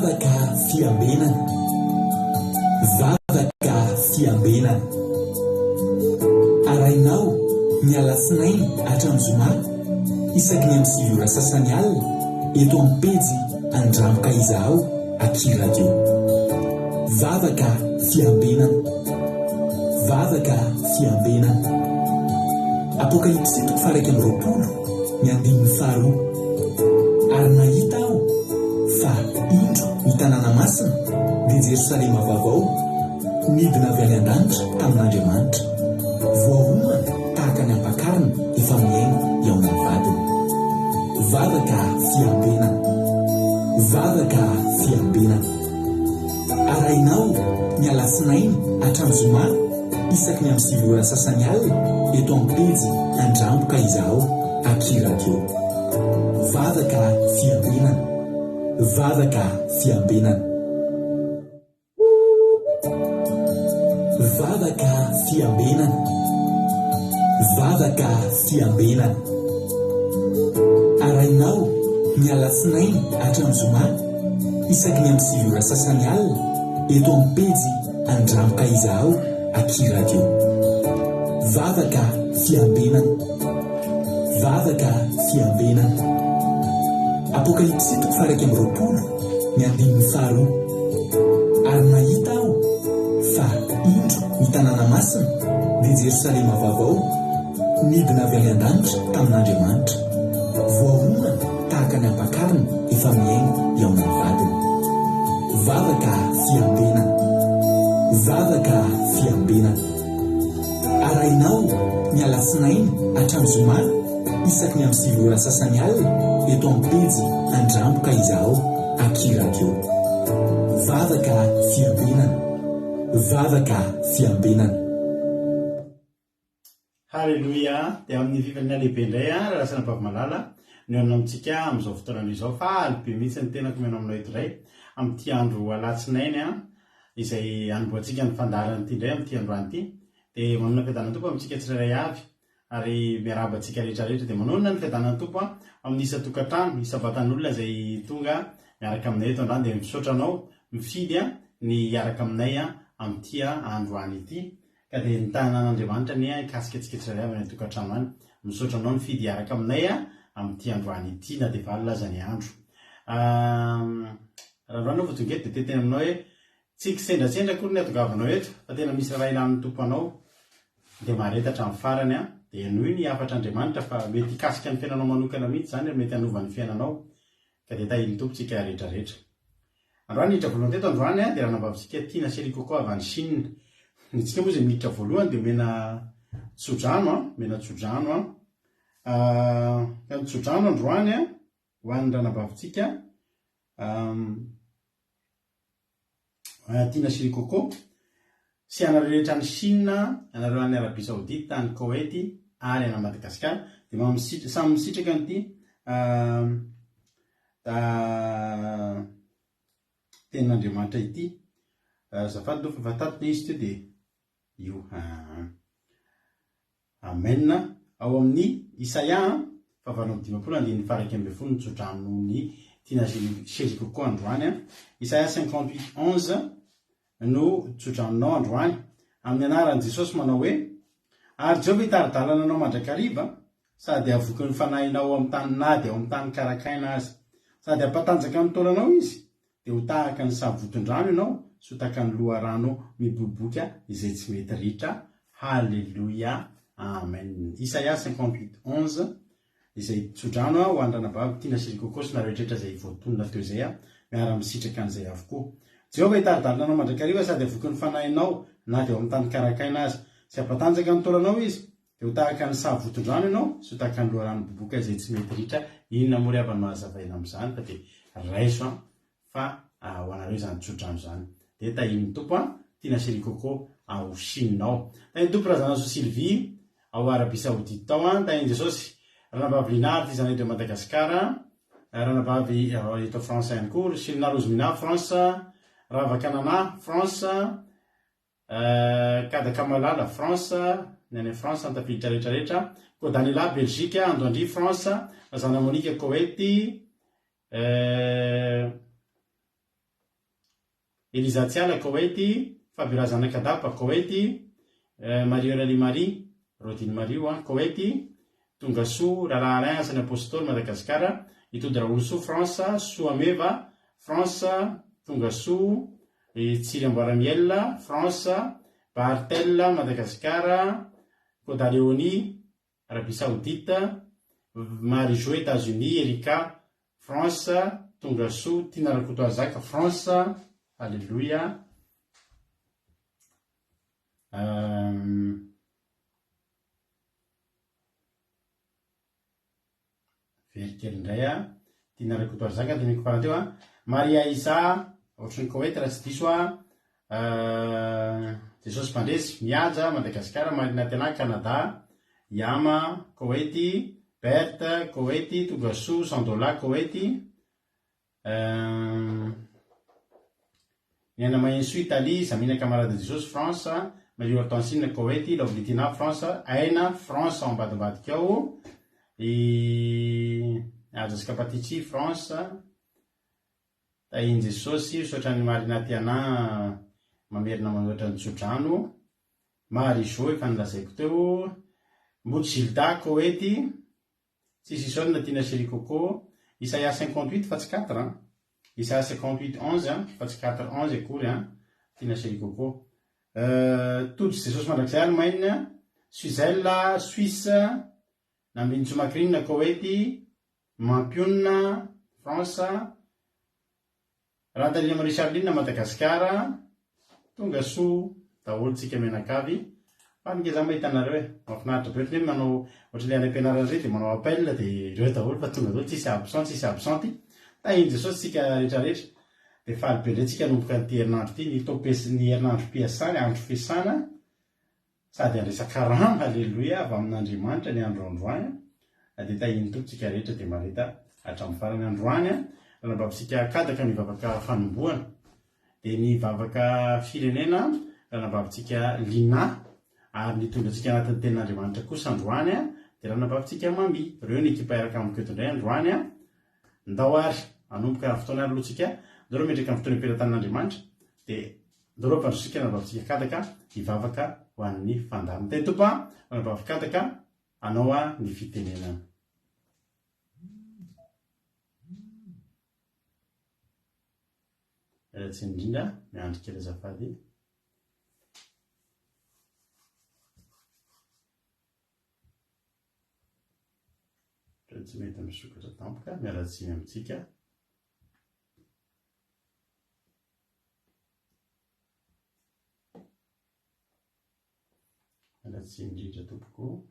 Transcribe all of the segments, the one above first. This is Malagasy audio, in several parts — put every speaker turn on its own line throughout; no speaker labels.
Vavaka fiambenana. Vavaka fiambenana. Arainao ny alatsinainy hatramin'ny zoma isaky ny amin'ny 6 ora sasany alina eto amin'ny pejy Andramoka Izaho Aky Radio. Vavaka fiambenana. Vavaka fiambenana. Apokalipsy 1:20 ny 15. Ary nahita aho fa indro ny tanàna masina dia Jerosalema vaovao midina avy any an-danitra tamin'Andriamanitra, voahomana tahaka ny ampakarina efa miaingo eo amin'ny vadiny. Vavaka fiambenana. Vavaka fiambenana. Arainao ny alatsinainy hatramin'ny zoma isaky ny amin'ny 6 ora sasany alina eto amin'ny pejy Andramoka Izaho Aky Radio. Vavaka fiambenana. Vavaka fiambenana. Vavaka fiambenana. Vavaka fiambenana. Arainao ny alatsinainy hatramin'ny zoma isaky ny amin'ny 6 ora sasany alina eto amin'ny pejy Andramoka Izaho Aky Radio. Vavaka fiambenana. Vavaka fiambenana. Apokalipsy 1:20 ny 15. Ary nahita aho fa indro ny tanàna masina dia Jerosalema vaovao midina avy any an-danitra tamin'Andriamanitra, voahomana tahaka ny ampakarina efa miaingo eo amin'ny vadiny. Vavaka fiambenana. Vavaka fiambenana. Arainao ny alatsinainy hatramin'ny zoma isaky ny amin'ny 6 ora sasany alina eto amin'ny pejy Andramoka Izaho Aky Radio. Vavaka fiambenana. Vavaka fiambenana.
Halleluia. Dia amin'ny vivana lehibe indray rasana bavamalala ny anona amintsika amin'izao fotoana izao fa alibe mihitsy ny tenako meno aminao eto indray amin'ity andro alatsinainy izay anomboantsika ny fandaharana ity indray amin'ity androany ity. Dia manona ny fiadanana tompo amintsika tsirairay avy ary miarabantsika rehetrarehetra. Dia manona ny fiadanana tompo amin'ny isa tokantrano, isa vatan'olona izay tonga miaraka aminay eto androany. Dia misaotra anao mifidy ny hiaraka aminay amin'ity androany ity. Ka dia ny tanàn'Andriamanitra ny ikasika antsika tsirairay avy ny tokantrano any. Misaotra anao mifidy hiaraka aminay amin'ity androany ity na dia valy lazany andro. Raha androany ao voatonga eto dia teteny aminao hoe tsy kisendrasendra koa ny atogavanao eto fa tena misy raha ilamin'ny tompo anao dia maharetatra amin'ny farany dia noho ny afatr'Andriamanitra fa mety ikasika ny fiainanao manokana mihitsy zany mety hanovany fiainanao. Ka dia tahily tompontsika rehetrarehetra. Androany miditra voalohany teto androany dia raha nambavintsika Tina Seri Coco avy any Chine. Ny tsika moa izay miditra voalohany dia mena tsodrano mena tsodrano ka ny tsodrano androany ho an'ny raha nambavintsika Tina Seri Coco sy anareo rehetra ny Chine, anareo any Arabia Saoudite, any Koweït ary any Madagasikara dia samy misitraka an'ity tenin'Andriamanitra ity. Zafady aloha fa fatato ilay izy teo dia io. Amen. Ao amin'ny Isaia 59:1 ny tsodranon'ny Tina Seri Coco androany. Isaia 58:11 no tsodranonao androany. Amin'ny anaran'i Jesosy manao hoe: ary Jehovah hitaridalana anao mandrakariva sady avoky ny fanahinao amin'ny tany nady ao amin'ny tany karakaina azy, sady ampatanjaka ny taulanao izy dia ho tahaka ny savoton-drano ianao sy ho tahaka ny loharano miboboka izay tsy mety ritra. Halleluia. Amen. Isaia 58:11 izay tsodrano ho an'ny ranavavy Tina Seri Coco sy nareo rehetra izay voatonona teo izay miara-misitraka an'izay avokoa. Jehovah hitaridalana anao mandrakariva sady avoky ny fanahinao na dia ao amin'ny tany karakaina azy, sy ampatanjaka ny taulanao izy dia ho tahaka ny savoton-drano ianao sy ho tahaka ny loharano miboboka izay tsy mety ritra. Inona moa ry avany mahazavaina amin'izany fa dia raiso fa ho anareo izany tsodrano izany. Dia tahin'ny tompo Tina Seri Coco ao Chine ao. Tahin'ny tompo razana so Sylvie ao Arabia Saoudite tao. Tahin'ny Jesosy ranavavy Linard izany eto Madagasikara, ranavavy eto France ihany koa, Chine Rozmina France, Rava Canana France, Kada Kamala France, ny any France antafiditra rehetrarehetra, ko Daniela Belgique, Androandry France, Zana Monique Koweït, Eliza Tsiala Koety, Fabio Razanakadapa Koety, Mario Rali Marie, Rodine Mario Koety, Tongasoa Raharaha Alain Asany Apôstôly Madagasikara, Itody Raolosoa France, Soameva France, Tongasoa Tsiry Amboaramiel France, Bartel Madagasikara, Koda Léonie Arabie Saoudite, Marie-Jo États-Unis, Erika France, Tongasoa Tina Rakotoazaka France. Alléluia. Verikely indray a Tina Rakotoazaka dia miko faranteo a Maria Isa ohatrany Koety raha tsy diso a Jesosy Mpandresy Miaja Madagasikara, Marina Tena Canada, Yama Koety, Berthe Koety, Tongasoa Sandola Koety, Niana Maïnso Italie, Zamina Camarade de Jesosy France, Marie Hortensine Koety, Lovlitina France, Aina France ambadimbadika ao, Ajaska Patici France, Tahin Jesosy sotrany Marina Tiana mamerina manoatra ny Tsodrano, Marie-Jo efa nilazaiko teo, Motsilda Koety, Tsisisona Tina Seri Coco, Isaia 58 fa tsy 4 Isaia 58 11 fa tsy 4 11 akory Tina Seri Coco, Todry Jesosy mandrakizay Allemagne, Suzelle Suisse, Nambinitso Macrine Koety, Mampiona France, Rantalia Marie Charline Madagasikara, Tongasoa daholo tsika menakavy. Fa ngeza mahitanareo mahafinaritra be ohatry hoe manao ohatry le any am-pianarana rey dia manao appel dia ireo daholo fa tonga daholo tsisy absente tahiny Jesosy tsika rehetrarehetra dia faly be indray tsika nomboka nyty herinandro ity ny herinandro mpiasana andro fiasana sady andresaka rano. Halleloia avy amin'Andriamanitra ny andro androany dia tahiny tompontsika rehetra dia mareta hatramin'ny farany androany ranababitsika kadaka mivavaka fanomboana dia ny vavaka firenena ranababitsika lina ary nitondratsika anatin'ny tenin'Andriamanitra kosa androany dia ranababitsika mami reo ny ekipa eraka amin'ny ketondray androany ndao ary anomboka fotoana ary alohantsika doreo metraka amin'ny fotoana impelantan'Andriamanitra dia doreo mpandrosika ranababitsika kadaka hivavaka ho an'ny fandarina teny tompo ranabavy kadaka anao ny fitenenana. Tsy indrindra miandry kely azafady tsy mety misokatra tampoka mialatsiny amintsika mialatsiny indrindra tompoko.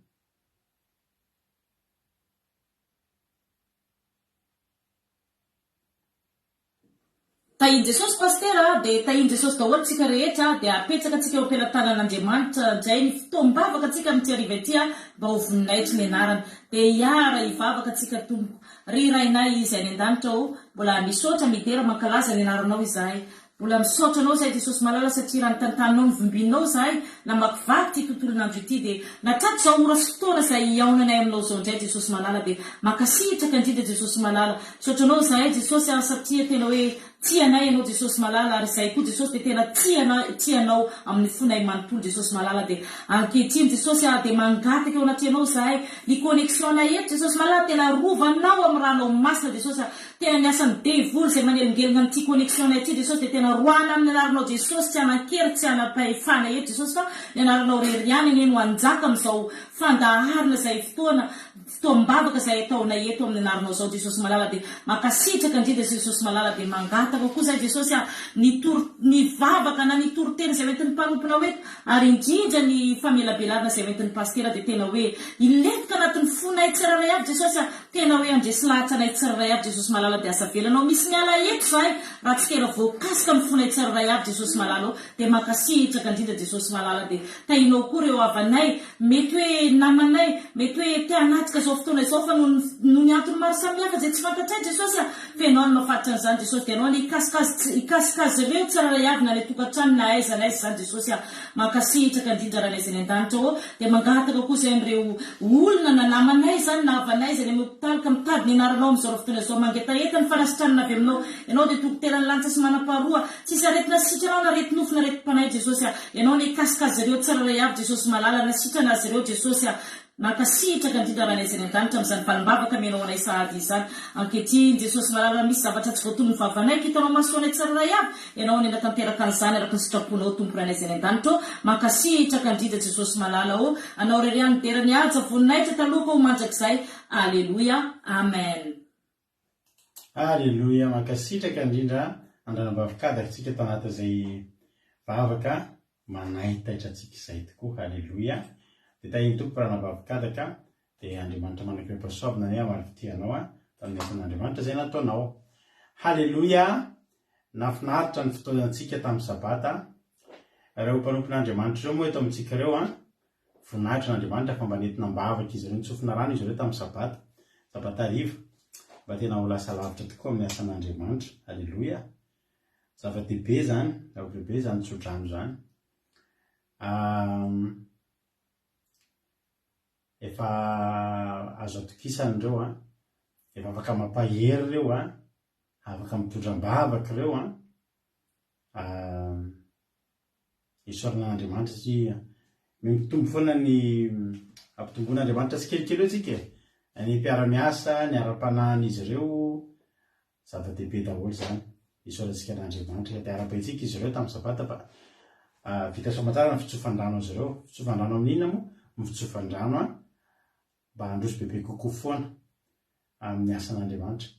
Tahiny Jesosy pastera dia tahiny Jesosy daholo tsika rehetra dia apetsaka tsika eo am-pelantanan'Andriamanitra indray ny fotoam-bavaka tsika amin'ity hariva ity mba ho voninahitra ny anarany dia hiara hivavaka tsika tompo rirainay izy any an-danitra ao mbola misaotra midera mankalaza ny anaranao izahay mbola misaotra anao zahay Jesosy malala satria raha nitantaninao nivombinao zahay namakivaky ity tontolon'andro ity dia natrato izao ora sy fotoana izay iaonanay aminao izao indray Jesosy malala dia mankasitraka indrindra Jesosy malala misaotra anao zahay Jesosy satria tena hoe tianay ianao Jesosy malala ary izay koa Jesosy dia tena tianao amin'ny fonay manontolo Jesosy malala dia ankehitriny Jesosy dia mangataka eo anaty ianao zahay ny connexion eto Jesosy malala tena rovanao amin'ny ranao masina Jesosy tena miasa ny devoly izay manelingelina n'ity connexion ity Jesosy dia tena roana amin'ny anaranao Jesosy tsy anakery tsy anapahefana eto Jesosy fa ny anaranao reriany ny no anjaka amin'izao fandaharina izay fotoam-bavaka izay ataonay eto amin'ny anaranao izao Jesosy malala dia mankasitraka indrindra Jesosy malala dia mangataka koa izay Jesosy ny vavaka na ny torotena izay entin'ny mpanompoana eto ary indrindra ny famelabelarina izay entin'ny pastera dia tena hoe iletika anatin'ny fonay tsiraray avy Jesosy tena hoe andresy lahatra anay tsiraray avy Jesosy malala dia asa velanao misy miala eto zahay raha tsy kera voakasika amin'ny fonay tsiraray avy Jesosy malala dia mankasitraka indrindra Jesosy malala dia tahinao koa ireo havanay mety hoe namanay mety hoe te hanatrika izao fotoana izao fa no ny antony maro samihafa izay tsy fantatray Jesosy fenao ny mahafatitra an'izany Jesosy dia anao ny ikasikazy ireo tsiraray avy na ny tokantrano na aiza na aiza izany Jesosy mankasitraka indrindra raha naizany an-danitra ao dia mangataka koa izay amin'ireo olona na namanay izany na havanay izay ny mitalika mitady ny anaranao amin'izao fotoana izao mangetaeta ny fanasitranana avy aminao ianao dia tokotelan'ny lanitra sy manam-paharoa tsisy aretina sitrana naretinofona retim-panay jesosy ianao ny kasikazy zareo tsiraray avy jesosy malala na sitrana azy ireo jesosy nakasitraka indrindra ranaizy any an-danitra amin'izany valim-bavaka menao anay sahady izany ankehitriny jesosy malala misy zavatra tsy voatony ny vavanaiky hitanao masoanay tsiraray avy ianao ny anatanteraka an'izany araka ny sitraponao tompo ranaizy any an-danitra mankasitraka indrindra jesosy malala anao reriany derany aja voninaitra taloka ho mandrak'izay alleloia amen.
Alleloia, mankasitraka indrindra andranam-bavakadaka tsika tanatin'izay vavaka manaitaitra atsika izay tokoa. Alleloia. Dia tahiny tompo ranam-bavakadaka dia Andriamanitra manam-pahasoavana ny amarivitianao tamin'ny asan'Andriamanitra izay nataonao. Halleloia. Nafinaritra ny fotoanantsika tamin'ny sabata. Ireo mpanompon'Andriamanitra ireo moa eto amintsika ireo voninahitra n'Andriamanitra fa mba nentina mbavaka izy ireo nitsofina rano izy ireo tamin'ny sabata hariva mba tena ho lasa lavitra tokoa amin'ny asan'Andriamanitra. Halleloia. Zava-dehibe zany, zava-dehibe zany tsodrano zany. Efa azo atokisana ireo efa afaka mampahery ireo afaka mitondram-bavaka ireo isorana n'Andriamanitra satria mitombo foana ny ampitomboan'Andriamanitra sy kelikely eo tsika ny mpiara-miasa ny ara-panahiny izy ireo zava-dehibe daholo zany isorantsika n'Andriamanitra dia ara-paitsika izy ireo tamin'ny sabata fa vita soamantsara ny fitsofan-drano azy ireo fitsofan-drano amin'inona moa mifitsofan-drano mba handroso bebe kokoa foana amin'ny asan'Andriamanitra.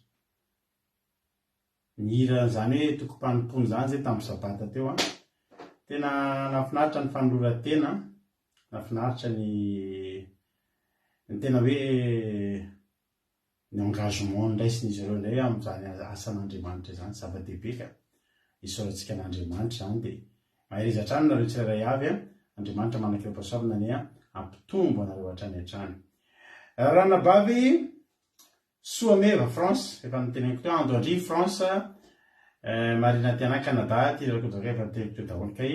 Ny hira zany hoe toko-panompony zany zay tamin'ny sabata teo tena nafinaritra ny fanoloran-tena, nafinaritra ny tena hoe ny engagement ndraisiny izy ireo indray amin'izany asan'Andriamanitra zany zava-dehibe ka isorantsika n'Andriamanitra zany dia maheriza hatrany nareo tsirairay avy Andriamanitra manam-pahasoavana ny ampitombo anareo hatrany hatrany. Ranabavy Soameva France efa niteneniko teo Androandry France Marina Tiana Canada ty rakodaka efa niteneniko teo daholo kay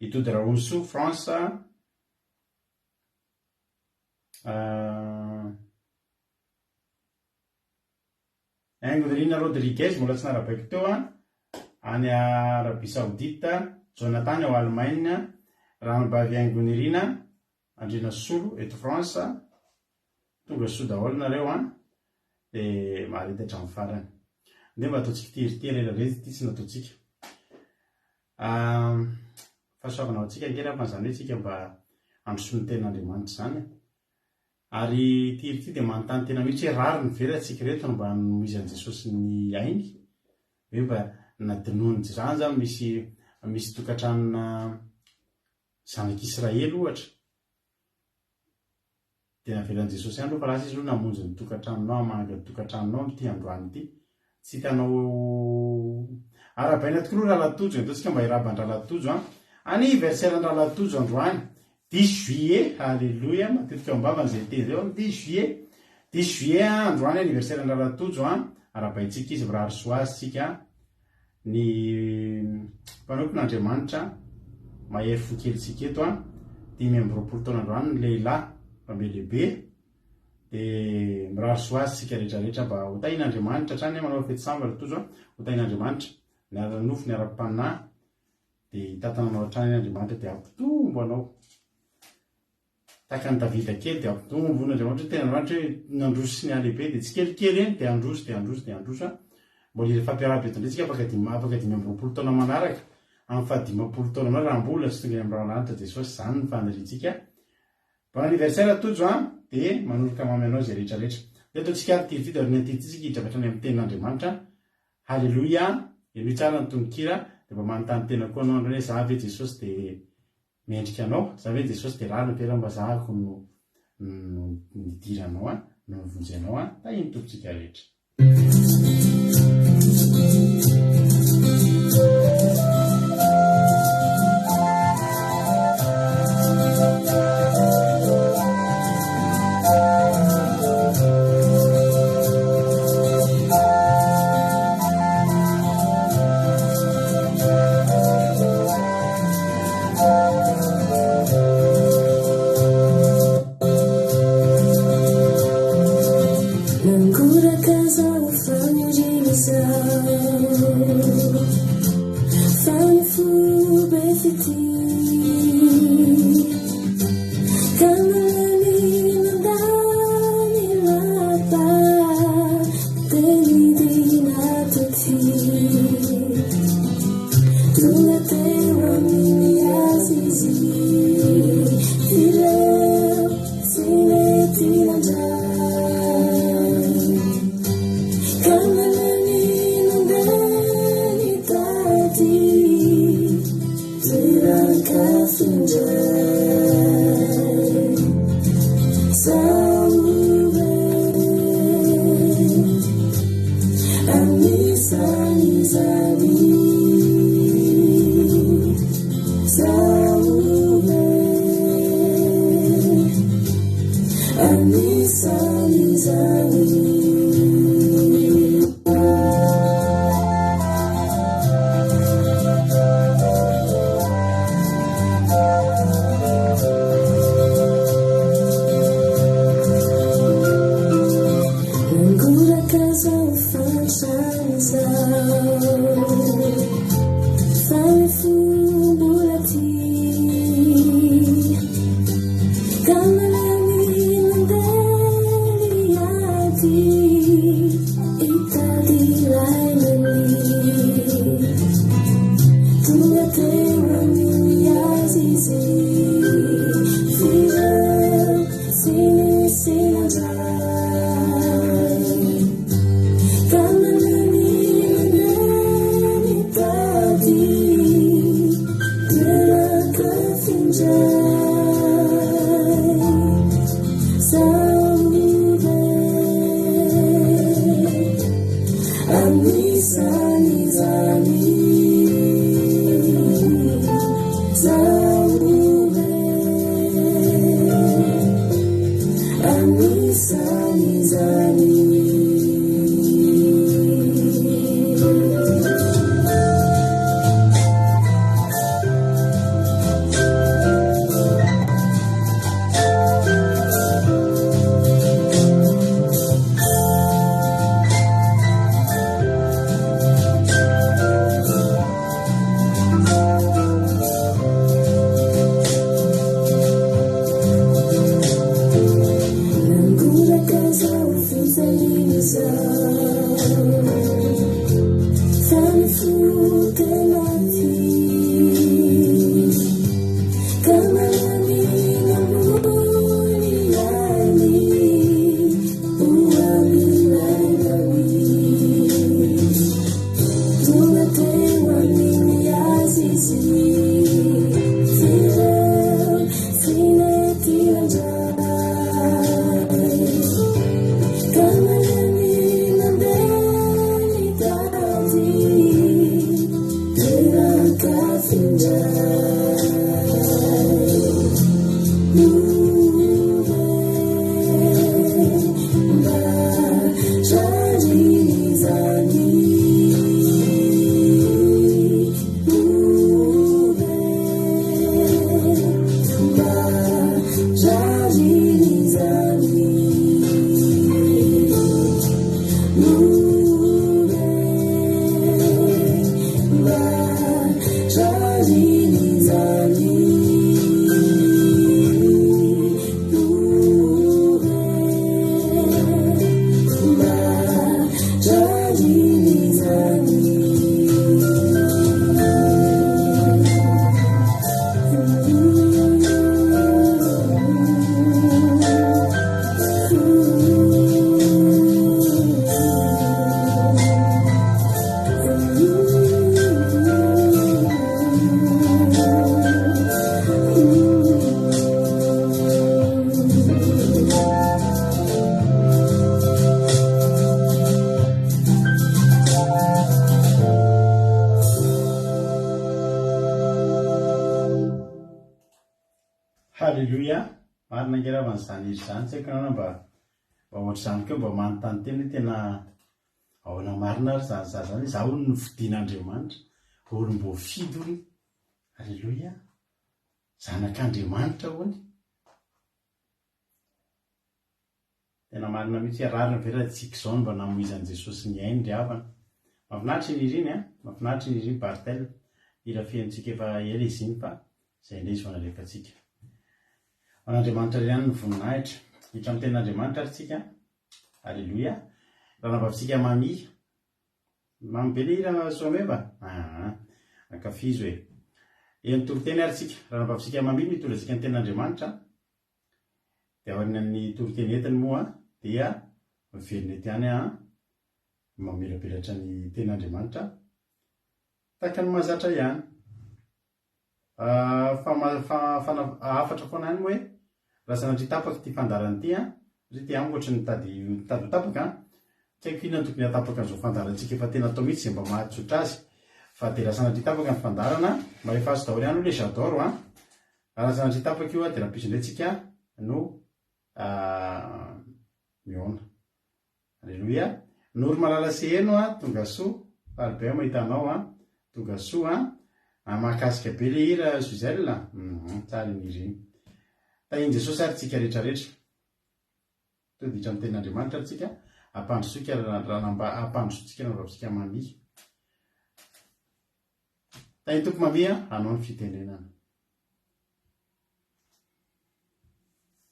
Itody Raoso France Angolerina Rodriguez mbola tsy narabaiko teo any Arabie Saoudite, Jonathan ao Allemagne, Ranabavy Angolerina Andrina Solo eto France tonga soa daholo nareo dia marita hatramin'ny farany. Nde mba ataontsika tiritery elarezy ty tsy nataontsika fahasoavana ao antsika nkely zany hoe tsika mba androso ny ten'Andriamanitra zany ary tirity dia manontany tena mihitsy hoe rary ny velantsika reto no mba nomizan'i Jesosy ny ainy hoe mba nadinoany zany zany misy tokantranona zanak'Israely ohatra dia navelan'i Jesosy ihany fa lasa izy aloha namonjy ny tokantranonao manga ny tokantranonao amin'ity androany ity tsy hitanao arabaina tokoa aloha rahalatojo ataontsika mba hiraban-dralatojo anniversaire an-dralatojo androany 10 juillet. Alleluia. Matetika ambavana izay teny zay 10 juillet androany anniversaire an-dralatojo arabaitsika izy mirary soazysika ny mpanompon'Andriamanitra mahery fokelitsika eto 5 taona androany ny lehilahy mpamelehibe dia mirary soazysika rehetrarehetra mba hotahin'Andriamanitra hatrany manao fety sambo ratojo hotahin'Andriamanitra ny ara-nofo ny ara-panahy dia hitantananao hatrany Andriamanitra dia ampitombo anao tahaka ny Davida kely dia ampitombo n'Andriamanitra tena Andriamanitra hoe nandroso sy ny alehibe dia tsy kelikely eny dia androso mbola ilay fampiarabe eto ndray tsika afaka 5 taona manaraka amin'ny faha 5 taona raha mbola sy tonga amin'ny ran'Andriamanitra Jesosy zany ny faniriantsika bon anniversaire tojo dia manoloka mamy anao zay rehetrarehetra dia ataontsika tirity dia orientintsika hidrabatra any amin'ny tenin'Andriamanitra. Halleluia. Eno tsara ny tononkira dia mba manontany tena koa anao andro hoe za ve Jesosy dia mendrika anao, za ve Jesosy dia rary tena mba zahako no nidiranao no nivonjy anao tahiny tompontsika rehetra.
Nangura casa
Halleluia, marina ngeravany zany izy zany tsy haiko nanao mba ohatr'izany keo mba manontany teny tena ahoana marina ary zany zany za olo ny fidian'Andriamanitra, olo mbo fidy ony. Halleluia, zanak'Andriamanitra hony. Tena marina mihitsy ararina ve raha tsika izao mba namoizan'i Jesosy ny ainy ry havana. mahafinaritra iny izy iny a, mahafinaritra iny izy iny bartel ira fiantsika efa ela izy iny fa zay indray izy fanalefatsika an'Andriamanitra ry ihany ny voninahitra hitra amin'ny tenin'Andriamanitra ary tsika alleloia raha nambavitsika mamy be le hira soameva ankafizo hoe eny toroteny ary tsika raha nambavitsika mamy mitondra tsika ny tenin'Andriamanitra dia aorinan'ny toroteny entiny moa dia mivelona ety any mamelabelatra ny tenin'Andriamanitra tahaka ny mahazatra ihany afatra foana any hoe raha sanatria tapaka ty fandarana ty satria ty aminy ohatry ny tady ho tapaka tsy haiko inona tokony hatapaka an'izao fandarantsika efa tena atao mihitsy mba mahatsotra azy fa dia raha sanatria tapaka ny fandarana mba efa azo daholo ihany ho le j'adore raha sanatria tapaka io dia raha pisy indray tsika no miona alleloia nory malala seheno tonga soa falybe mahita anao tonga soa mahakasika be le hira Suzel tsara iny izy iny tahiny Jesosy ary tsika rehetrarehetra toditra amin'ny tenin'Andriamanitra ary tsika ampandrosotsika ampandrosotsika navavitsika mami tahiny toko mami hanao ny fitenenana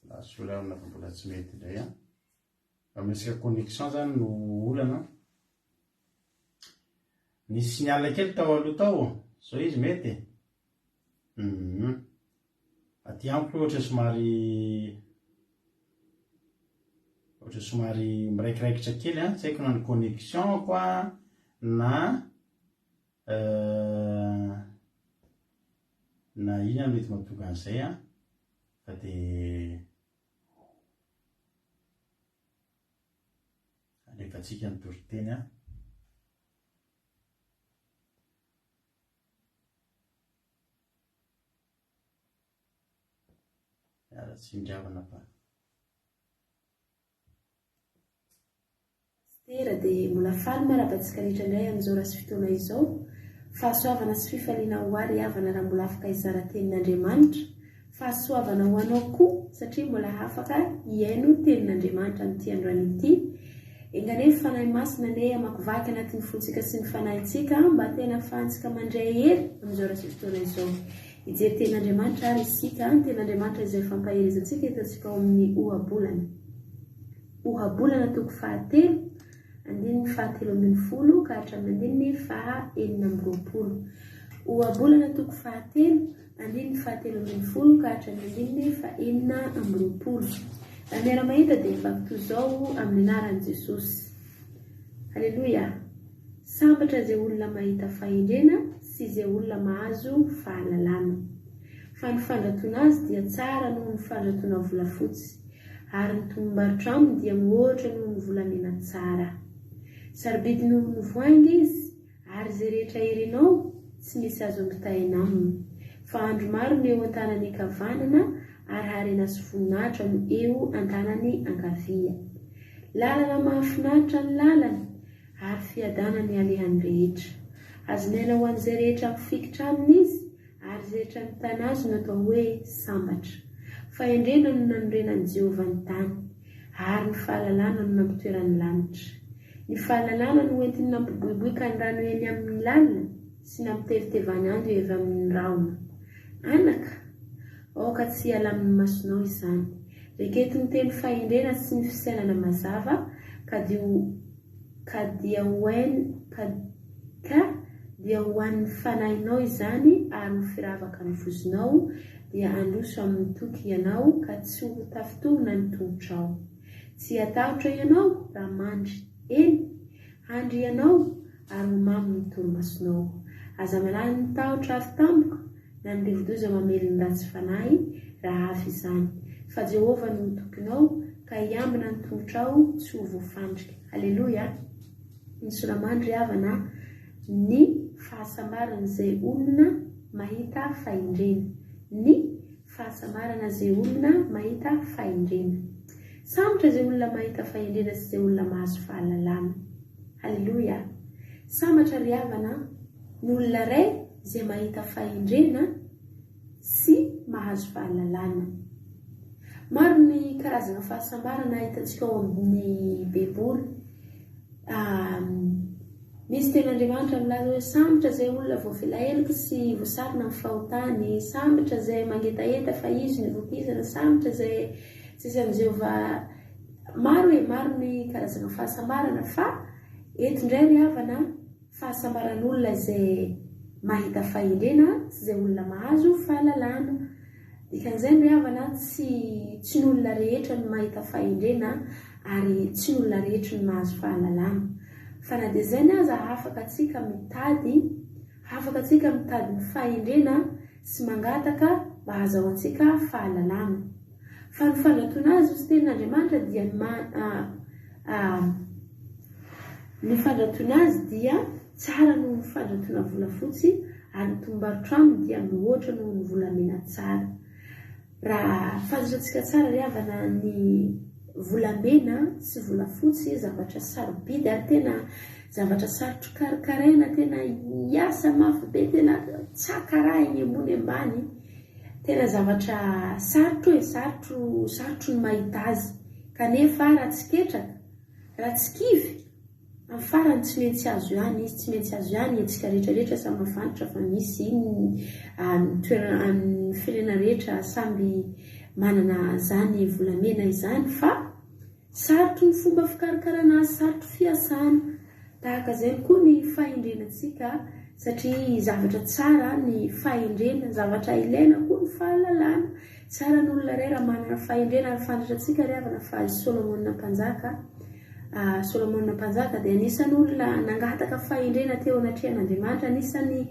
lasola amina fa mbola tsy mety indray amesika connexion zany no olana nisy signal kely tao aloha tao zao izy mety aty amiko ohatra somary miraikiraikitra kely tsy haiko na ny connexion koa na ina mety mahatonga an'izay fa dia alefatsika ny toriteny tsy indriavana fa
stera dia mbola faly marabantsika rehetra indray amin'izao raha sy fotoana izao fahasoavana sy fifaliana ho ary havana raha mbola afaka hizara tenin'Andriamanitra fahasoavana ho anao koa satria mbola afaka hiaino tenin'Andriamanitra amin'ity androany ity engane fanahy masina ne amakivaky anatin'ny fontsika sy ny fanahintsika mba tena ahafahantsika mandray hery amin'izao raha sy fotoana izao hijery tenin'Andriamanitra ary isika ny tenin'Andriamanitra izay fampaherizantsika hitantsika ao amin'ny ohabolana toko fahatelo andininy fahatelo ambin'ny folo ka hatramin'ny andininy fahaenina amby roapolo ohabolana toko fahatelo andininy fahatelo ambin'ny folo ka hatramin'ny andininy fahaenina amby roapolo raha miara mahita dia mivakito zao amin'ny anaran'i Jesosy halleloia sambatra izay olona mahita fahendrena sy izay olona mahazo fahalalana fa ny fandratona azy dia tsara noho ny fandratona volafotsy ary ny tombarotra aminy dia mihoatra noho ny volamena tsara sarobidy noho ny voaingy izy ary izay rehetra herinao tsy misy azo ambitaina aminy fa andro maro no eo an-tanany ankavanana ary harena sy voninahitra no eo an-tanany ankavia lalana mahafinaritra ny lalany ary fiadanany alehany rehetra azonaina ho an'izay rehetra mifikitra aminy izy ary izay rehetra mitana azy no atao hoe sambatra fahendrena no nanorenan'i Jehovah ny tany ary ny fahalalana no nampitoerany lanitra ny fahalalana no entiny nampiboiboika ny rano eny amin'ny lalina sy nampitevitevany andro evy amin'ny raona anaka aoka tsy hiala amin'ny masonao izany reketo ny teny fahendrena sy ny fisainana mazava ka dia ho an'ny fanahinao izany ary ny firavaka ny vozonao dia androso amin'ny toky ianao ka tsy ho tafitohina ny tongotrao tsy hatahotra ianao raha mandry eny handry ianao ary ho mamy ny torimasonao aza manany ny tahotra avy tampoka na ny rivodoza mamely ny ratsy fanahy raha hafa izany fa Jehovah no tokinao ka hiambina ny tongotrao tsy ho voafandrika halleloia ny solamandry havana ny fahasamarana izay olona mahita fahendrena ny fahasamarana izay olona mahita fahendrena sambotra izay olona mahita fahendrena sy izay olona mahazo fahalalana halleloia sambatra ry havana ny olona ray izay mahita fahendrena sy mahazo fahalalana maro ny karazana fahasambarana hitantsika ao amin'ny baiboly misy tenyandriamanitra milaza hoe sambatra zay olona voavelahelika sy voasarina amin'ny fahotany, sambatra zay mangetaeta fa izy ny vokizana, sambatra zay tsisy amin'izay Jehova. Maro maro ny karazana fahasambarana, fa eto indray ry havana fahasambaran'olona zay mahita fahindrena sy zay olona mahazo fahalalana. Dikan'izay ry havana tsy ny olona rehetra no mahita fahindrena ary tsy ny olona rehetra no mahazo fahalalana. Fa na dia zay aza afaka atsika mitady ny fahindrena sy mangataka mba hahazoantsika fahalalana. Fa ny fandratona azy sy tenin'Andriamanitra dia ny fandratona azy dia tsara noho ny fandratona volafotsy, ary ny tombarotra aminy dia mihoatra noho ny volamena tsara. Raha fantantsika tsara ry havana ny volamena sy volafotsy zavatra sarobidy ary tena zavatra sarotro karakaraina, tena hiasa mafy be, tena tsakaraha eny ambony ambany, tena zavatra sarotro ny mahita azy. Kanefa raha tsy ketraka, raha tsy kivy, amin'ny farany tsy maintsy azo ihany izy, tsy maintsy azo ihany antsika rehetrarehetra samy mafanitra fa misy ny firenena rehetra samby manana zany volamena izany, fa sarotro ny fomba fikarakarana azy, sarotro fiasana. Tahaka izay koa ny fahindrenantsika, satria zavatra tsara ny fahindrena, zavatra ilaina koa ny fahalalana. Tsara n'olona iray raha manana fahindrena. Fantatra antsika ry havana fa Solomona mpanjaka dia anisan'ny olona nangataka fahindrena teo anatrehan'Andriamanitra, anisan'ny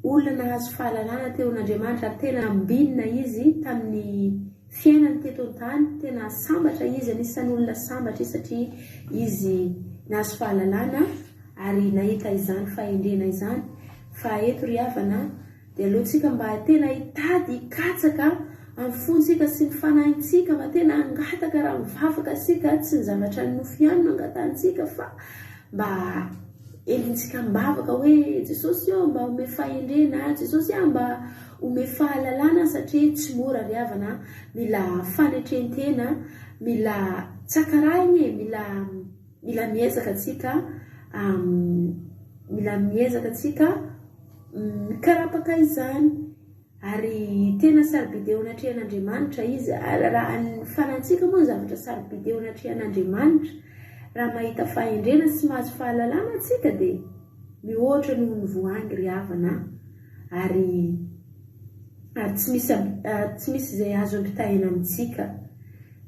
olona nahazo fahalalana teo an'Andriamanitra. Tena ambinina izy tamin'ny fiainany teto an-tany, tena sambatra izy, anisan'ny olona sambatra satria izy nahazo fahalalana ary nahita izany fahindrena izany. Fa eto ry havana dia aleontsika mba tena hitady hikatsaka amin'ny fontsika sy ny fanahintsika, mba tena hangataka raha mivavaka isika, tsy ny zavatra ny nofy ihany no angatantsika, fa mba elintsika mibavaka hoe Jesosy eo mba ome fahindrena, Jesosy mba ome fahalalana, satria tsy mora ry havana, mila fanetrentena, mila tsakarainy, mila miezaka atsika mikarapaka izany. Ary tena sarobidy eo anatrehan'Andriamanitra izy. Raha ny fanantsika moa zavatra sarobidy eo anatrehan'Andriamanitra, raha mahita fahindrena sy mahazo fahalalana atsika dia mihoatra noho ny voangy ry havana, ary tsy misy izay azo ampitahina amintsika.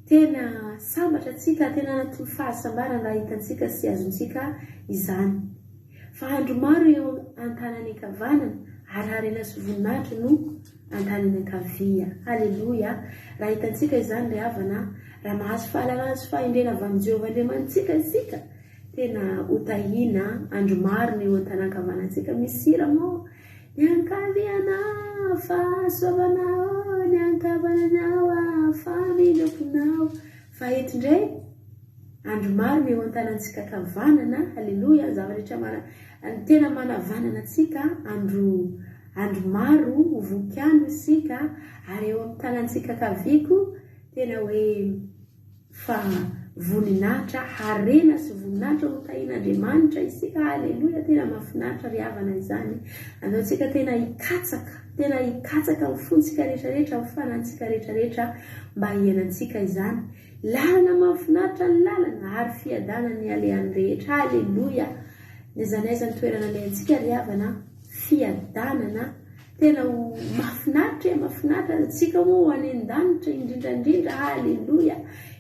Tena sambatra atsika, tena anatin'ny fahasambarana raha hitantsika sy azontsika izany. Fa andro maro eo an-tanany ankavanana, ary harena sy voninahitra no an-tanany ankavia. Halleluja. Raha hitantsika izany ry havana, raha mahazo fahalalana sy fahindrena avy amin'ny Jehovah Andriamantsika isika, tena hotahina andro maro eo an-tanan-kavanantsika. Misira moa ny ankavianao fahasoavanao, ny ankavananao faminokonao. Fa eto indray andro maro eo an-tanantsika kavanana. Halleluja. Zavatra tena manavanana atsika, andro maro vokiandro isika, ary eo amin'ny tanantsika kaviko tena hoe fa voninahitra, harena sy voninahitra ho tahin'Andriamanitra isika. Halleluja. Tena mahafinaritra ry havana izany. Andaontsika tena hikatsaka amin'ny fontsika rehetrarehetra, amin'ny fanantsika rehetrarehetra, mba hiainantsika izany. Lalana mahafinaritra ny lalana, ary fiadanany alehan'ny rehetra. Halleluja. Nezanaiza ny toerana alehantsika ry havana, fiadanana tena mahafinaritra atsika moa any an-danitra indrindrandrindra. Halleluja.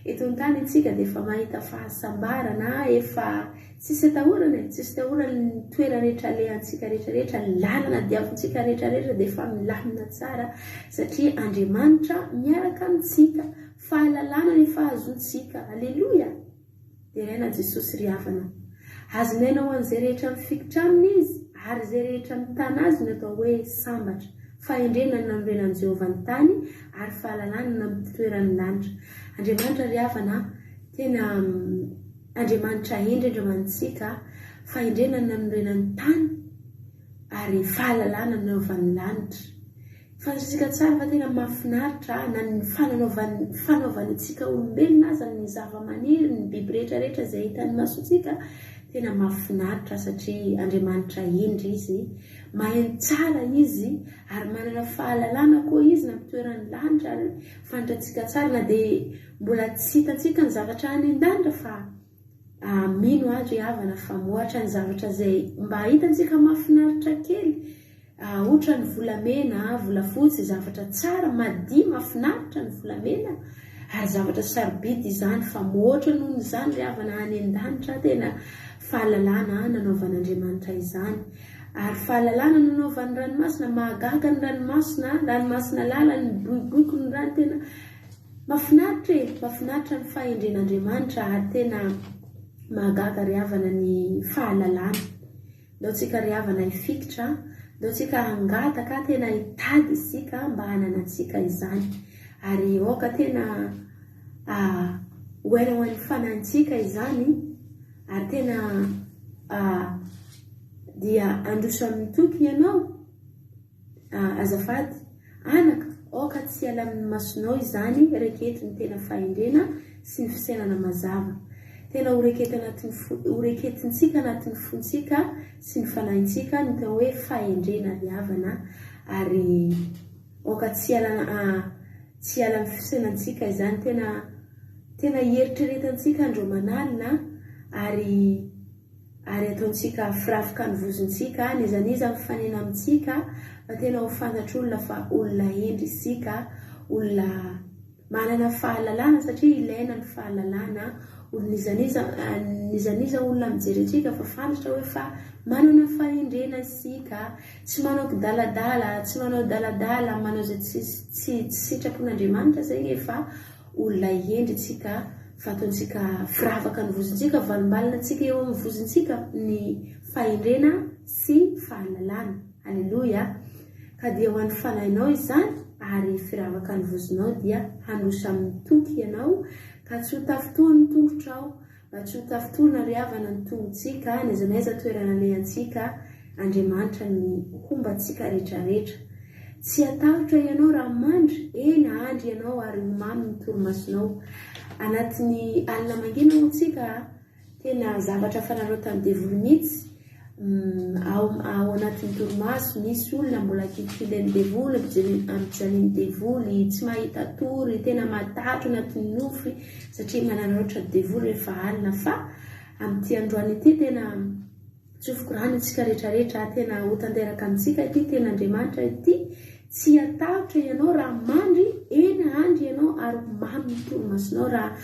Eto an-tany antsika dia efa mahita fahasambarana, efa tsisy atahorana, ny toerana rehetra alehantsika rehetrarehetra, ny lalana diavintsika rehetrarehetra dia efa milamina tsara, satria Andriamanitra miaraka amintsika, fahalalana ny fahazontsika. Halleluja. Dia raina Jesosy ry havana, azonaina ho an'izay rehetra mifikitra aminy izy, ary izay rehetra mitana azy no atao hoe sambatra. Fahindrena ny nanorenan'i Jehovah ny tany, ary fahalalana ny toeran'ny lanitra. Andriamanitra ry havana, tena Andriamanitra endry Andriamantsika, fahindrena ny nanorenan'ny tany, ary fahalalana ny naovan'ny lanitra. Fantatsika tsara fa tena mahafinaritra na ny fanaovantsika olombelona aza, ny zava-maniry, ny biby rehetrarehetra izay hitan'ny masontsika, tena mahafinaritra satria Andriamanitra indry izy, mahaino tsara izy ary manana fahalalana koa izy na mitoeran'ny lanitra ary fantatsika tsara na dia mbola tsy hitantsika ny zavatra any an-danitra fa mino azy havana famoatra ny zavatra izay mba hitantsika mahafinaritra kely. Ohatra ny volamena, volafotsy, zavatra tsara madio mahafinaritra ny volamena ary zavatra sarobidy izany fa moatra noho izany ry havana any an-danitra. Tena fahalalana nanaovan'Andriamanitra izany ary fahalalana nanaovan'ny ranomasina, mahagaga ny ranomasina lala ny boiboiko ny rano. Tena mahafinaritra ny fahendren'Andriamanitra ary tena mahagaga ry havana ny fahalalana. Daotsika ry havana hifikitra, daotsika hangataka, tena hitady isika mba hananantsika izany ary oka tena hoaina ho an'ny fanantsika izany ary tena dia androso amin'ny toky ianao. Azafady anaka, oka tsy ala amin'ny masonao izany, rekety ny tena fahendrena sy ny fisainana mazava. Tena horeketintsika anatin'ny fontsika sy ny fanahintsika ny tena hoe fahendrena ry havana ary oka tsy ala amin'ny fisainantsika izany. Tena hieritrretantsika andro manalina ary ataontsika firafika ny vozontsika, nizaniza mifanena amintsika fa tena ho fantatr'olona fa olona endry isika, olona manana fahalalana satria ilaina ny fahalalana. Nizaniza olona mijery antsika fa fantatra hoe fa manana fahendrena isika, tsy manao daladala, tsy manao daladala, manao izay tsy sitrapon'Andriamanitra zegny efa olona endry isika fa ataontsika firavaka ny vozontsika, valimbalina antsika eo amin'ny vozontsika ny fahendrena sy fahalalana. Alleluia. Ka dia ho an'ny fanahinao izany ary firavaka ny vozonao dia handroso amin'ny toky ianao ka tsy ho tafotoa ny tongotrao, mba tsy ho tafotoana ry havana ny tongontsika, n'aiza toerana alehantsika Andriamanitra ny hombantsika rehetrarehetra. Tsy hatahotra ianao raha mandry, eny andry ianao ary mamy ny torimasonao. Anatin'ny alina mangina hotsika tena zavatra fananao tamin'ny devoly mihitsy. Ao anatin'ny torimaso misy olona mbola kilikiliny devoly, ampijaniny devoly, tsy mahita tory, tena matahotra anatin'ny nofy satria mananaroatra devoly rehefa alina. Fa amin'ity androany ity tena tsofoko rano antsika rehetrarehetra, tena ho tanteraka amintsika ity tena Andriamanitra ity. Tsy hatahotra ianao raha mandry, eny andry ianao ary mamy ny torimasonao. Raha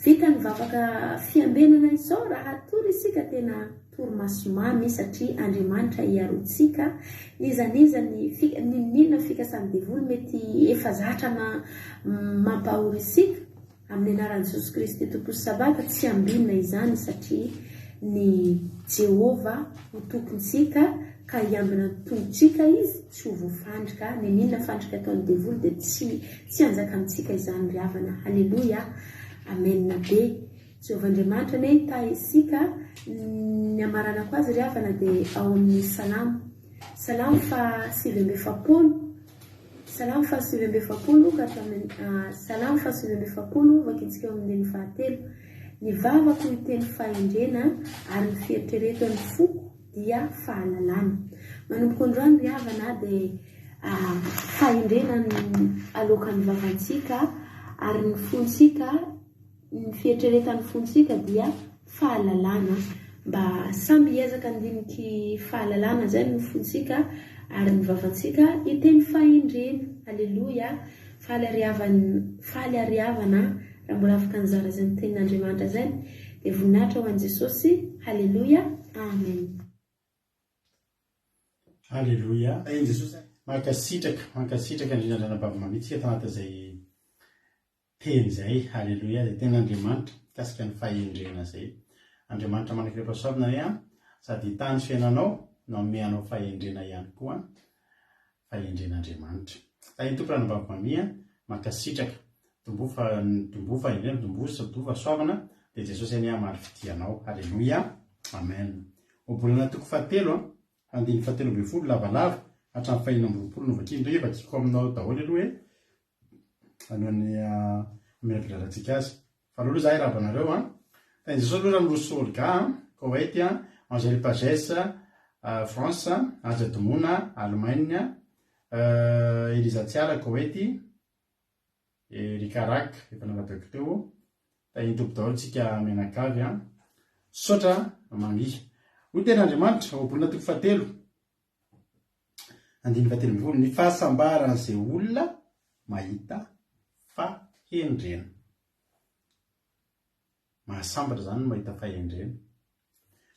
vita ny vavaka fiambenana izao, raha atory isika tena torimaso mamy satria Andriamanitra hiarontsika. Nizaniza ny milina fikasan'ny devoly mety efa zatra mampahory isika amin'ny anaran'i Jesosy Kristy Tompo sy Sabata. Tsy ambinina izany satria ny Jehova ho tompontsika ka hiambina tongotsika izy, tsy ho voafandrika. Ny milina fandrika ataon'ny devoly dia tsy hanjaka amintsika izany ry havana. Alleluia. Amen be. Jehovah Andriamanitra ne hitahy isika ny amaranako azy ry havana dia ao amin'ny Salamo fa 7:7. Salamo fa 7:7 ka hatramin'ny Salamo fa 7:7 vakitsika eo amin'ny 9. Ny vavako hiteny fahendrena ary ny fieritreretan'ny foko dia fahalalana. Manomboka androany ry havana dia fahendrena ny alokan'ny vavantsika ary ny fontsika, ny fieritreretan'ny fontsika dia fahalalana. Mba samby hiezaka andiniky fahalalana zay ny fontsika ary ny vavantsika hiteny fahendrena. Alleluia. Faly ary havana raha mbola afaka nizara izay ny tenin'Andriamanitra zay dia voninahitra ho an'i Jesosy. Alleluia. Amen.
Alleluia. Eny Jesosy mankasitraka indrindra baba mamitsika tanatin'izay teny zay. Alleluia. Zay tenin'Andriamanitra kasika ny fahendrena zay. Andriamanitra manakirepasavina ihany sady hitany fiainanao no ameanao fahendrena ihany koa, fahendren'Andriamanitra. Iny tomporana baba mamia mankasitraka tombofa indrena tombofa soavana dia Jesosy any mary fidianao. Alleluia. Amen. Obolana toko 7 andiny 7:20 lavalava hatramin'ny 5:20 novakindray vakiko aminao daholo aloha anoany milavilarantsika azy. Fa aloha zahay raha banareo Jesosy aloha raha miroso olga Koweït, Angélie Pagès, France, Aja Domona, Allemagne, Elisa Tiala, Koweït, Rikarak, efa nanapeko teo, tahitopo daholo tsika menakavy sotra mangi. Hoy ten'Andriamanitra obolona toko fahatelo, 5:17, ny fahasambaran'izay olona mahita fahendrena. Mahasambatra zany no mahita fahendrena.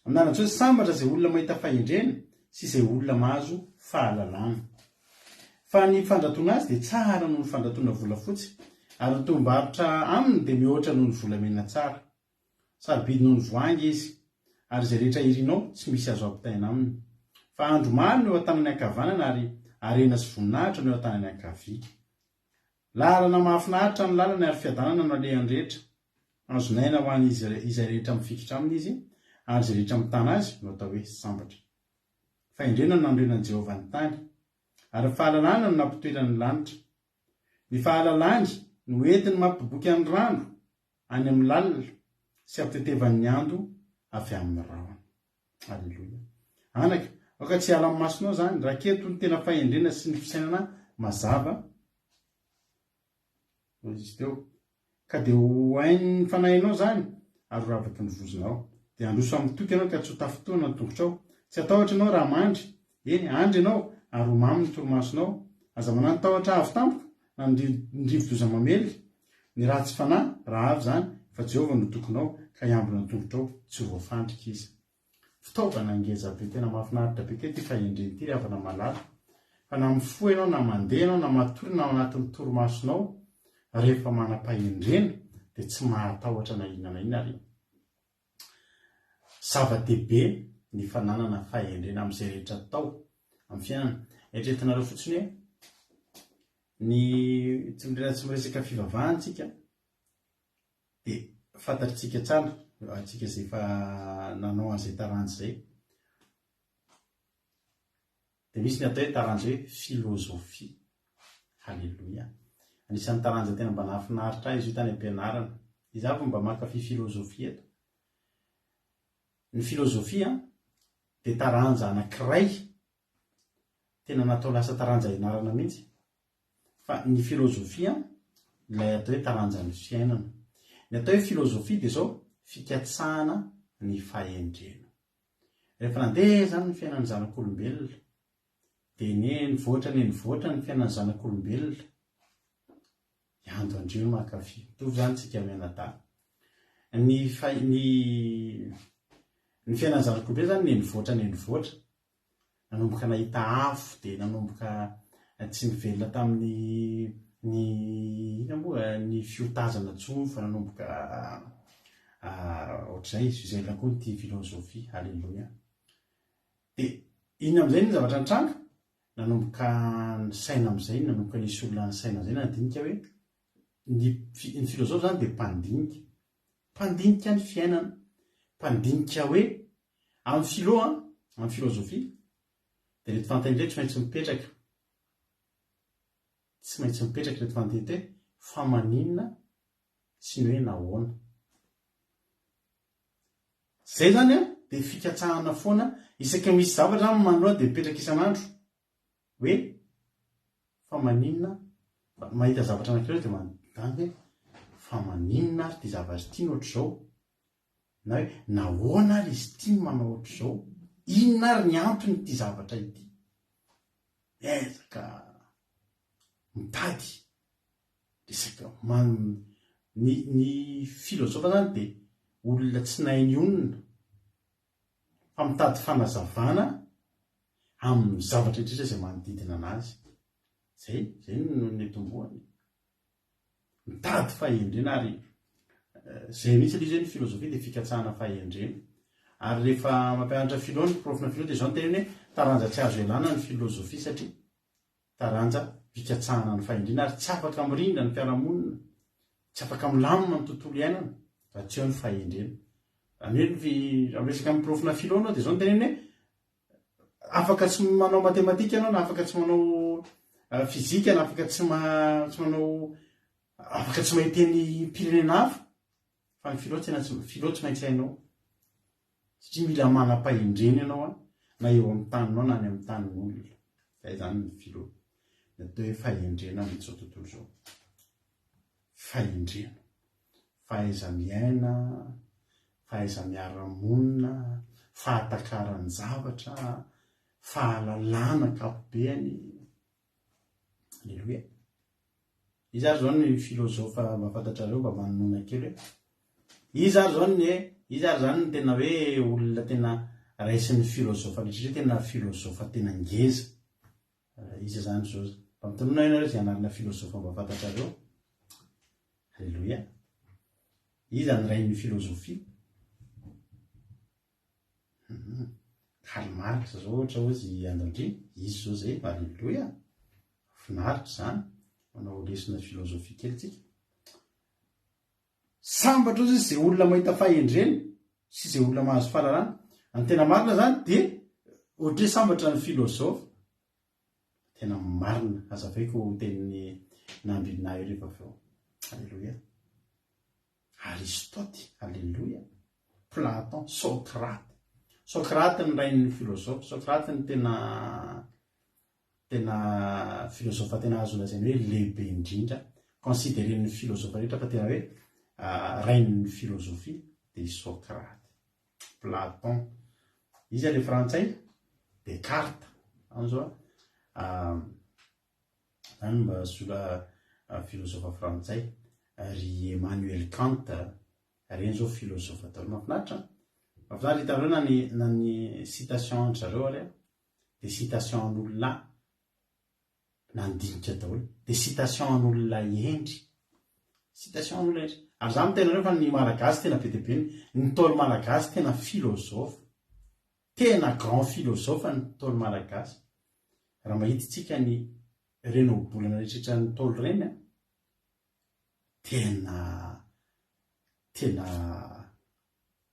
Amin'anatso hoe sambatra izay olona mahita fahendrena sy izay olona mahazo fahalalana. Fa ny fandratoana azy dia tsara noho ny fandratoana volafotsy, ary ny tombarotra aminy dia mihoatra noho ny volamena tsara. Sarobidy noho ny voangy izy, ary izay rehetra irinao tsy misy azo ampitaina aminy. Fa andro maro no eo an-tanany ankavanana ary arena sy voninahitra no eo an-tanany ankavia. Lalana mahafinaritra ny lalana ary fiadanana no alehany rehetra. Azonaina ho an'izy izay rehetra mifikitra aminy izy, ary izay rehetra mitana azy no atao hoe sambatra. Fahendrena no nandrenan'i Jehovah ny tany, ary fahalalana no nampitoerany ny lanitra. Ny fahalalany no entiny mampiboky ny rano any amin'ny lalina sy ampitetevany ny ando avy amin'ny rahona. Halleloia. Anaka, aoka tsy ala amin'ny masonao zany, raha keto ny tena fahendrena sy ny fisainana mazava. Izy teo. Ka dia ho hainy ny fanahinao zany, ary ho ravaky ny vozonao. Dia androso amin'ny toky ianao ka tsy ho tafotoana ny tongotrao. Tsy atahotra ianao raha mandry. Eny, andry ianao ary ho mamy ny torimasonao. Aza manano tahotra avy tampoka na ndrivo-doza mamely. Ny raha tsy fanahy, raha avy zany, fa Jehovah no tokonao ka hiambina ny tongotrao tsy ho voafandrika izy. Fitaovana ngeza be, tena mahafinaritra be ke ty fahendreny ty avana malala. Fa na mifoha ianao na mandeha ianao na matory na anatin'ny torimasonao, rehefa manam-pahendrena dia tsy mahatahotra na inona na inona ary. Zava-dehibe ny fananana fahendrena amin'izay rehetra atao amin'ny fiainana. Eritreretinareo fotsiny hoe ny tsy miresaka fivavahantsika dia fantatritsika tsara, atsika izay efa nanao an'izay taranjy izay. Dia misy ny atao hoe taranja hoe filôzofia. Halleloia. Anisan'ny taranja tena mba nahafinaritra izy io tany am-pianarana. Izaho vao mba mankafy filôzofia eto. Ny filôzofia dia taranja anankiray tena natao lasa taranja ianarana mihitsy. Fa ny filôzofia ilay atao hoe taranja ny fiainana. Ny atao hoe filôzofia dia izao fikatsahana ny fahendrena. Rehefa nandeha zany ny fiainan'ny zanak'olombelona, dia nivoatra ny fiainan'ny zanak'olombelona, iando andreo mankafy. Mitovy zany tsika mianadahy. Ny fiainan'ny zanak'olombelona zany nivoatra. Nanomboka nahita afo, dia nanomboka tsy nivelona tamin'ny ny fiotazana tsony, fa nanomboka ohatr'izay, izay lakoa ny filôzofia. Halleloia. Dia iny amin'izay ny zavatra nitranga, nanomboka ny saina amin'izay, nanomboka nisy olona ny saina amin'izay, nandinika hoe ny filôzofy zany dia mpandinika ny fiainana, mpandinika hoe amin'ny filôzofia dia reto fantany reto tsy maintsy mipetraka reto fantany hoe fa maninona sy ny hoe nahoana. Zay zany dia fikatsahana foana, isaka misy zavatra manoloa dia mipetraka isan'andro hoe fa maninona, mahita zavatra anankiray dia manontany hoe fa maninona ary ty zavatra ty ohatr'izao, na hoe nahoana ary izy ty manao ohatr'izao, inona ary ny antony ty zavatra ity. Ezaka mitady resaka ny filôzofa zany dia olona tsy nainy onona, fa mitady fanazavana amin'ny zavatra rehetra izay manodidina anazy. Zay no netombohany. Mitady fahendrena, ary zay mihitsy aloha zay ny filôzofia dia fikatsahana fahendrena. Ary rehefa mampianatra filô ny profina filô dia izao ny teneny hoe taranja tsy azo ialana ny filôzofia, satria taranja fikatsahana ny fahendrena, ary tsy afaka mirindra ny fiarahamonina, tsy afaka milamina ny tontolo iainana raha tsy eo ny fahendrena. Amin'ny resaka amin'ny profina filô anao dia izao ny teneny hoe afaka tsy manao matematika ianao, na afaka tsy manao fizika, na afaka tsy manao, afaka tsy mahiteny pirenena hafa, fa ny filô tsy maintsy hainao. satria mila manam-pahindrena ianao a na eo amin'ny taninao na any amin'ny tanin'olona zay zany ny filo natao hoe fahindrena amin'izao tontolo zao. Fahindrena, fahaiza miaina, fahaiza miara-monina, fahatakarany zavatra, fahalalana kapobeany. Aleloia. Izy ary zao ny filozofa mahafantatrareo mba manonona kely hoe izy ary zany ny tena hoe olona tena raisin'ny filozofa rehetra tena filozofa tena ngeza. Izy zany zao mpamintonona ianareo zay anarana filozofa mba fantatrareo. Aleloia. Izy any rain'ny filozofia. Karl Marx zao ohatra ozy andandrina, izy zao zay. Aleloia. Finaritra zany manao lesona filozofia kely tsika. Sambatra ozy zay olona mahita fahendreny sy zay olona mahazo fahalalana. Ny tena marina zany dia ohatra hoe sambatra ny filozofa. Tena marina azavaiko tenin'ny nambinay rehefa feo. Aleloia. Aristote, aleloia. Platon, Socrate. Socrate ny rain'ny filozofa. Socrate ny tena filozofa tena azo lazaina hoe lehibe indrindra. Considéren'ny filozofa rehetra fa tena hoe rain'ny filozofia dia Socrate. Platon. Izy ale frantsay Descartes. An'izao zany mba sola filozofa frantsay. Ry Emmanuel Kant, reny zao filozofa tao mahafinaritra. Mahafinaritra hitareo na ny citation an'zareo ary dia citation an'olona nandinika daholo, dia citation an'olona endry. Citation an'olona endry. Ary zany tena reo fa ny malagasy tena be dia be ny Ntaolo malagasy tena filozofa. Tena grand filozofa ny Ntaolo malagasy. Raha mahita tsika ny reno bolana rehetra ny Ntaolo reny a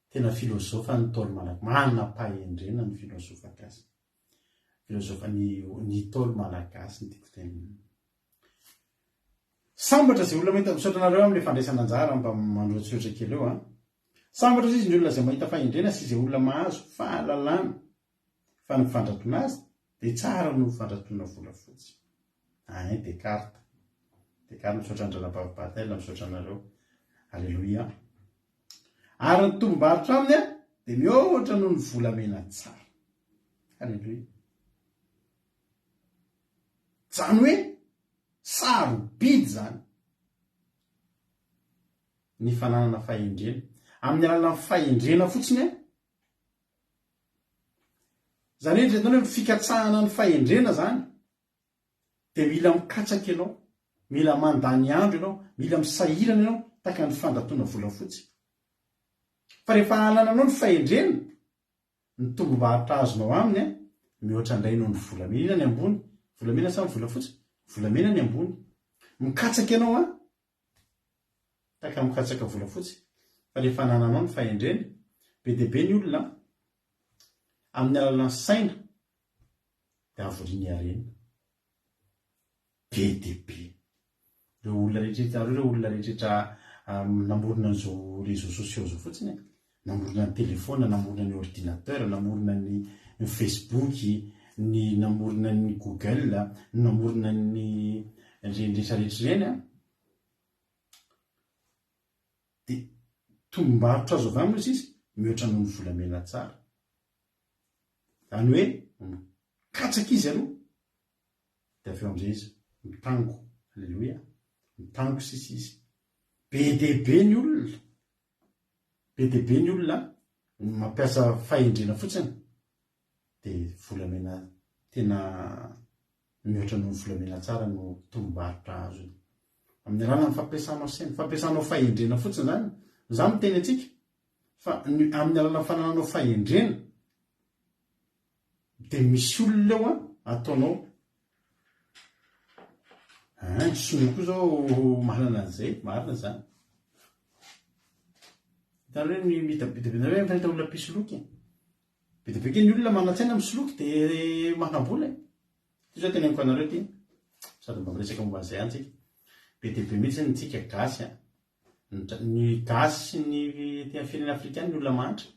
tena filozofa ny Ntaolo malagasy. Manam-pahendrena ny filozofa gasy. Filozofa ny Ntaolo malagasy ny tiako tena. Sambatra zay olona mahita misaotra anareo amin'ilay fandraisana anjara mba mandroatsotra kely eo a. Sambatra izy ny olona zay mahita fahendrena sy zay olona mahazo fahalalana fa ny fandratona azy dia tsara no fandratona volafotsy. Descartes. Descartes misaotra an-dranabavibatela misaotra anareo. Aleloia. Ary ny tombombavitra aminy a dia mihoatra noho ny volamena tsara. Aleloia. Zany hoe sarobidy zany ny fananana fahendrena. Amin'ny alalan'ny fahendrena fotsiny a. Zany hoe rehetra hoe fikatsahana ny fahendrena zany dia mila mikatsaka ianao, mila mandany andro ianao, mila misahirana ianao taka ny fandratona volafotsy. Fa rehefa hanananao ny fahendrena, ny tombom-barotra azonao aminy a mihoatra indrainao ny volamena ny ambony. Volamena sa ny volafotsy? Volamena ny ambony. Mikatsaka ianao a taka mikatsaka volafotsy. Fa rehefa hanananao ny fahendrena, be dia be ny olona amin'ny alalan'ny saina dia avoriany harena. Be dia be. Ireo olona rehetra namorona an'izao réseaux sociaux zao fotsiny. Namorona ny telefona, namorona ny ordinateur, namorona ny Facebook, namorona ny Google, namorona ny rehetra ireny a. Dia tombom-barotra azo avy aminy izy mihoatra noho ny volamena tsara. Zany hoe mikatsaka izy aloha dia avy eo amin'izay izy mitango. Aleloia. Mitango sisy izy. Be dia be ny olona. Be dia be ny olona mampiasa fahendrena fotsiny dia volamena tena mihoatra noho ny volamena tsara no tombom-barotra azo. Amin'ny alalan'ny fampiasanao saina, fampiasanao fahendrena fotsiny zany. Zany miteny antsika fa amin'ny alalan'ny fanananao fahendrena dia misy olona eo a ataonao. Sinoa koa zao manana an'izay, marina zany. Hitanao hoe mitabidabina hoe fahita olona mpisoloky. Be dia be ny olona manan-tsaina misoloky dia manam-bola. Ty zao teneniko anareo ty. Sady mba miresaka momba an'izay any tsika. Be dia be mihitsy ny tsika gasy a. Ny gasy sy ny firenena afrikana ny olona manitra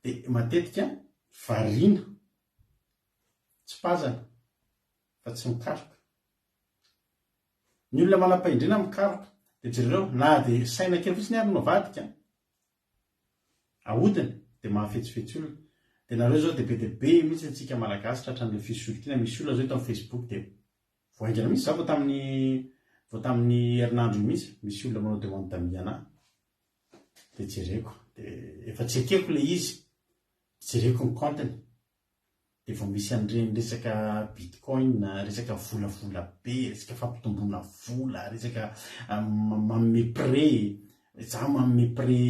dia matetika variana tsy pazana fa tsy mikaroka. Ny olona manam-pahendrena mikaroka dia jereo na dia saina kely fotsiny ary mavadika ahodina dia mahafetsifetsy olona. Dia nareo zao dia be dia be mihitsy antsika malagasy tratran'ilay fisolokiana. Misy olona zao eto amin'ny Facebook dia voaingana mihitsy za vao tamin'ny herinandro mihitsy misy olona manao demande d'ami anahy dia jereko dia efa tsy ekeko ilay izy, jereko ny compteny dia vao misy an'ireny resaka bitcoin, resaka volavola be, resaka fampitomboana vola, resaka manome pré, za manome pré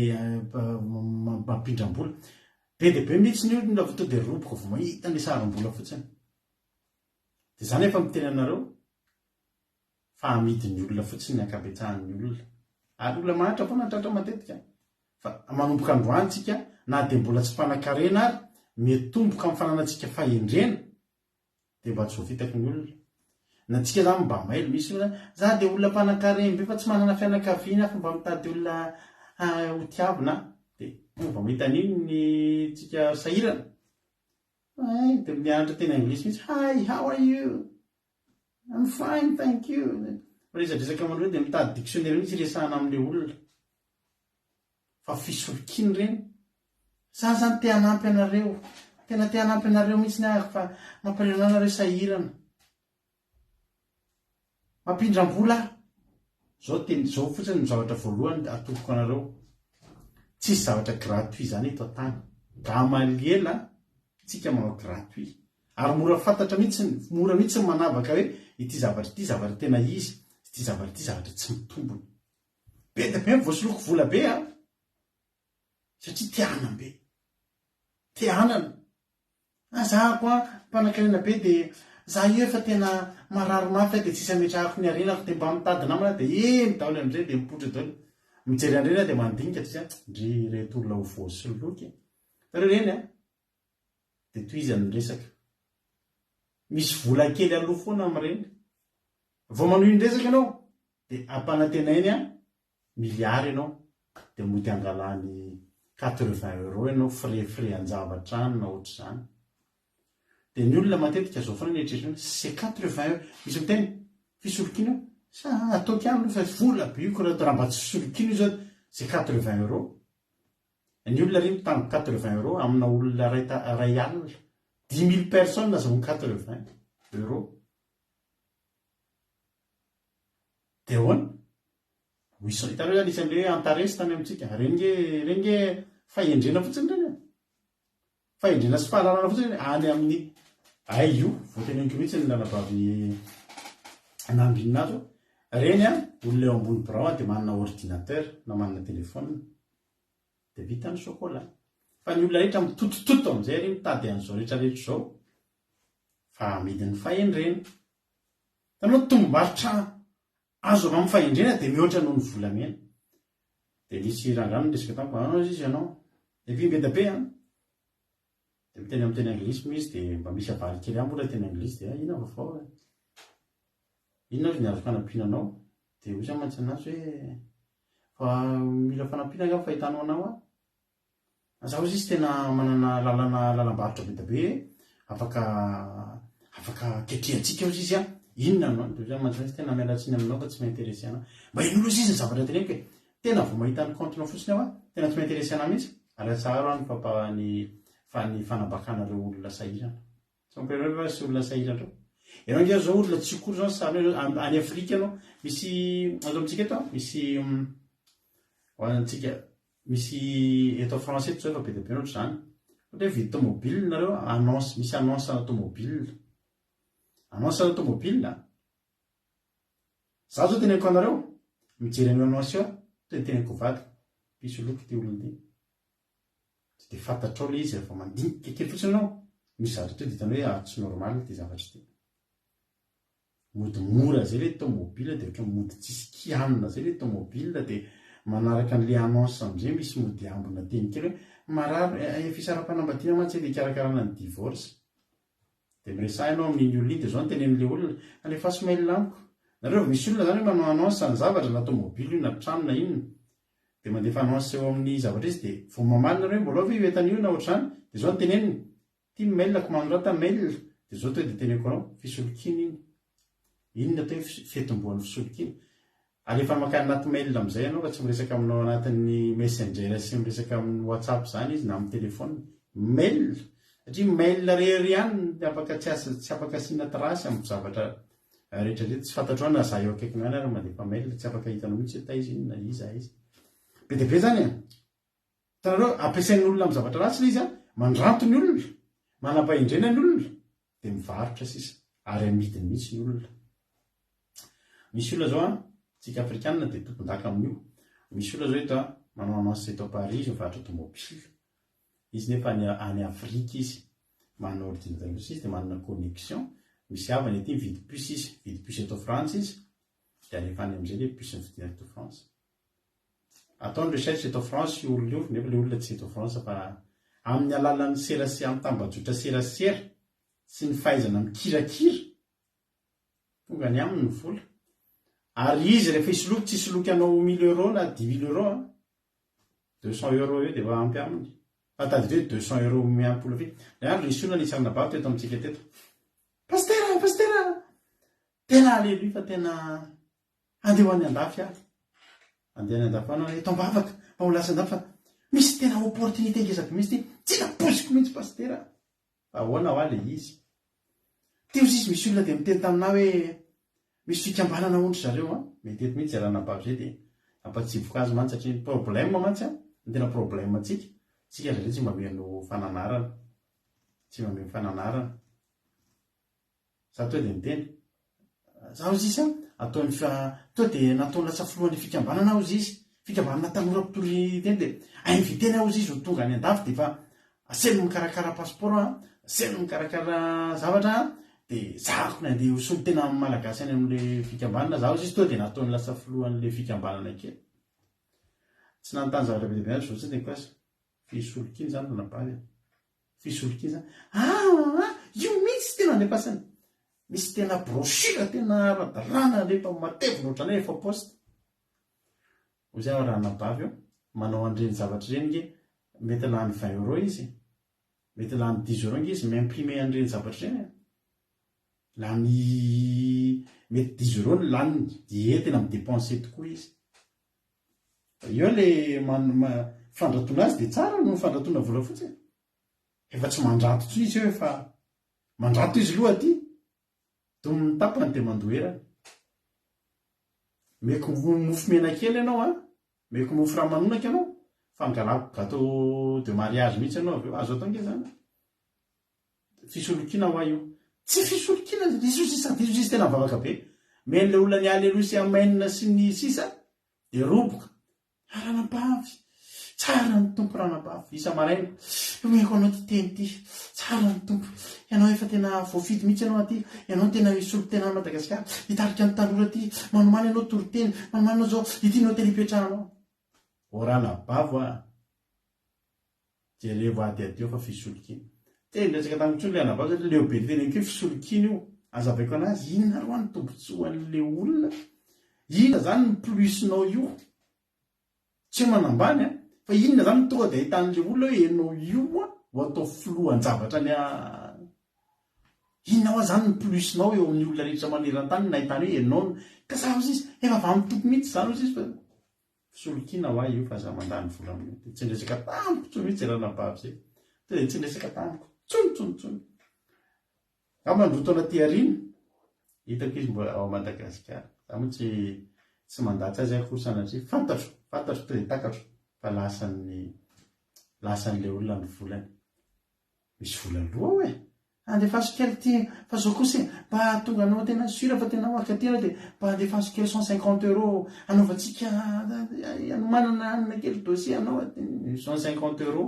mampindram-bola be dia be mihitsy ny olona vao tonga dia roboka vao mahita ny sarim-bola fotsiny. Dia zany efa miteny anareo fa amidin'ny olona fotsiny ny ankabetsahan'ny olona, ary olona mahantra foana tratra matetika. Fa manomboka androany tsika na dia mbola tsy mpanan-karena ary metomboka amin'ny fananantsika fahendrena dia mba tsy voavitako ny olona. Na tsika zany mba mailo misy olona za dia olona mpanan-karena be fa tsy manana fianakaviana fa mba mitady olona ho tiavina dia mba mahita an'iny ny tsika sahirana dia mianatra teny anglisy mihitsy. Hi, how are you? I'm fine, thank you. Resadresaka man'ireo dia mitady dictionnaire mihitsy resahana amin'ilay olona. Fa fisolokiana ireny. Za zany te hanampy anareo, tena te hanampy anareo mihitsy ny ahako fa mampalahelo anareo sahirana. Mampindram-bola zao fotsiny ny zavatra voalohany atoloko anareo. Tsisy zavatra gratuit zany eto an-tany. Gamaliela tsika manao gratuit. Ary mora fantatra mihitsy, mora mihitsy ny manavaka hoe ity zavatra tena izy, ity zavatra tsy mitombony. Be dia be voasoloko vola be satria tianana be. Tianana. Za koa mpanan-karena be dia za io efa tena marary mafy dia tsisy ametrahako ny arenako dia mba mitady namana dia midaoly amin'ireny dia mipotra daoly. Mijery an'ireny dia mandinika ndry reto olona ho voasoloky. Tareo ireny dia toy izy amin'ny resaka. Misy vola kely aloha foana amin'ireny. Vao manohy ny resaka ianao dia ampanantenainy miliary ianao dia mody angalany 80 euro ianao frais an-javatra na ohatr'izany. Dia ny olona matetika zao foana ny eritreritry c'est 80 euro. Misy miteny fisolokiana sa ataoko ihany fa vola be io raha mba tsy fisolokiana io zao c'est 80 euro. Ny olona reny mitango 80 euro amina olona ray alina 10 000 personnes zao 80 euro. Dia hoana hitanao zany isan'ilay antaresy tany amintsika renge fahendrena fotsiny reny. Fahendrena sy fahalalana fotsiny any amin'ny io voateneniko mihitsy ny lalabavy nambininazo reny olona eo ambony birao dia manana ordinateur na manana telefona dia vita ny chocolat. Fa ny olona rehetra mitotototo amin'izay reny mitady an'izao rehetrarehetra izao fa amidin'ny fahendrena. Tanao tombarotra azo avy amin'ny fahendrena dia mihoatra noho ny volamena. Dia misy randrano resaka tamiko anao izy ianao dia vimbe be dia miteny amin'ny teny anglisy misy dia mba misy avaly kely mbola teny anglisy dia ina vaovao inona ny azo fanampiananao dia hoy mantsy anazy hoe fa mila fanampiana nga fahitanao anao zaho izy tena manana lalam-barotra be be afaka ketrehantsika izy inona anao dia mantsy tena mialatsiny aminao fa tsy mainteressé anao mba inolo izy ny zavatra teneniko tena vao mahita ny comptenao fotsiny aho tena tsy mainteressé anao mihitsy alatsara ny fanabakanareo olona sahirana. Tsy mampiareo sy olona sahirana reo. Ianao ngia zao olona tsy kory zao sary any Afrika ianao misy azo amintsika eto misy eto français eto zao efa be dia be ohatry zany. Ohatra hoe vidy tomobile nareo annonce, misy annonce ana tomobile. Annonce ana tomobile. Za zao teneniko anareo mijery amin'ny annonce io teneniko vadiko pisoloky ty olona ty. Dia fantatrao ilay izy rehefa mandinika kely fotsiny ianao misy zavatra ty ditany hoe tsy normal ty zavatra ty. Mody mora zay ilay tomobile dia ohatra mody tsisy kianina zay ilay tomobile dia manaraka an'ilay annonce amin'izay misy mody ambona teny kely hoe marary fisaram-panambadiana mantsy dia karakarana ny divorce. Dia miresaha ianao amin'iny olona iny dia zao ny tenen'ilay olona alefa somaily amiko. Nareo misy olona zany hoe manao annonce ny zavatra na tomobile io na trano na inona dia mandefa annonce eo amin'ny zavatra izy dia vao mamalina reo mbola ve entany io na ohatr'izany dia zao ny teneniny tia mail commandrota mail dia zao to dia teneniko anao fisolokina iny inona atao hoe fetomboan'ny fisolokina alefa makany anaty mail amin'izay ianao fa tsy miresaka aminao anatin'ny messenger sy miresaka amin'ny whatsapp zany izy na amin'ny telefona mail satria mail rehery ihany afaka tsy afaka asiana trasy amin'ny zavatra rehetrarehetra tsy fantatro na za eo akaikiny ihany ary mandefa mail tsy afaka hitanao mihitsy hoe taiza inona iza izy be dia be zany hitanareo ampiasain'ny olona amin'ny zavatra ratsy izy mandranto ny olona manam-pahendrena ny olona dia mivarotra sisa ary amidiny mihitsy ny olona misy olona zao tsika afrikanina dia tompon-daka amin'io misy olona zao eto manao annonce eto Paris mivarotra automobile izy nefa any Afrika izy manana ordinateur izy dia manana connexion misy havany aty mividy puce izy vidy puce eto France izy dia alefa any amin'izay le puce mividina eto France ataony recherche eto France io olona io nefa le olona tsy eto France fa amin'ny alalan'ny serasera amin'ny tambajotra serasera sy ny fahaizana mikirakira tonga ny aminy ny vola ary izy rehefa isoloky tsy isoloky anao 1000 euro na 10 000 euro 200 euro eo dia ampy aminy fatady hoe 200 euro miampolo vy ary nisy olona nisy arina bato eto amintsika teto pastera tena aleluia fa tena andeha ho any andafy ahy andeha any andafy anao eto ambavaka mba ho lasa andafy fa misy tena opportunité ngezaky misy ty tsy naposiko mihitsy pastera fa ahoana ho ale izy teo izy misy olona dia miteny taminao hoe misy fikambanana ondry zareo mety eto mihitsy raha nabavy zay dia ampatsivoka azy mantsy satria problème mantsy ny tena problème atsika tsika zareo tsy mba meno fananarana tsy mba meno fananarana za to dia miteny zaho izy izy ataony to dia nataony lasa filohan'ny fikambanana aho izy izy fikambanana tanora mpitory teny dia ainviteny aho izy izy ho tonga any andafy dia fa aseno mikarakara passeport aseno mikarakara zavatra dia zahako ny andeha hosolo tena malagasy any amin'le fikambanana zaho izy to dia nataony lasa filohan'le fikambanana kely tsy nanontany zavatra be dia be zao tsy dia koasa fisolokiny zany no napaly fisolokiny zany io mihitsy tena andepasany misy tena brochure tena radalana rehefa matevina ohatranay efa poste ozay aho raha nabavy eo manao an'ireny zavatra ireny nge mety lany 20 euro izy mety lany 10 euro nge izy miimprimer an'ireny zavatra ireny lany mety 10 euro ny laniny dia tena midépenser tokoa izy eo le fandratona azy dia tsara no fandratona vola fotsiny efa tsy mandrato tso izy eo efa mandrato izy loha aty dominy tapany dia mandoherana meko mofo mena kely ianao meko mofo ramanonaka ianao fangalako gâteau de mariage mihitsy ianao avy eo azo atao nge zany fisolokina ho aho io tsy fisolokina izy tena mivavaka be men'le olona ny aleloia sy amainina sy ny sisa dia roboka ranabavy tsara ny tompo ranabavy isa maraina omeko anao ty teny ty tsara ny tompo ianao efa tena voafidy mihitsy ianao aty ianao tena misolo tena Madagasikara hitarika ny tanora aty manomany ianao toriteny manomany anao zao itianao tena hipetrahanao o ranabavo jerevo ady adio fa fisolokina teny resaka tamin'ntsolo le ranabavo satria leobe teneniko fisolokina io azavaiko anazy inona ro any tombotsoan'le olona inona zany ny plusinao io tsy manambany fa inona zany tonga dia ahitan'le olona hoe enao io ho atao filohan-javatra ny inona hoa zany ny plusinao eo amin'ny olona rehetra maneran-tany nahitany hoe enao ka za ozy izy efa avy amin'ny tompo mihitsy zany ozy izy fa fisolokina ho ahy io fa za mandany vola amin'io dia tsy nresaka tamiko tso mihitsy ranabavy zay to dia tsy nresaka tamiko tsontsontsony amandroto anaty arina hitako izy mbola ao Madagasikara za moa tsy mandatsy azy akory sanatria fantatro to dia takatro fa lasan'le olona ny volany misy vola loha hoe andefaso kely ty fa zao kosa mba tonga anao tena sura fa tena hoaka tena dia mba andefaso kely 150 euro anaovatsika manana anina kely dossier anao 150 euro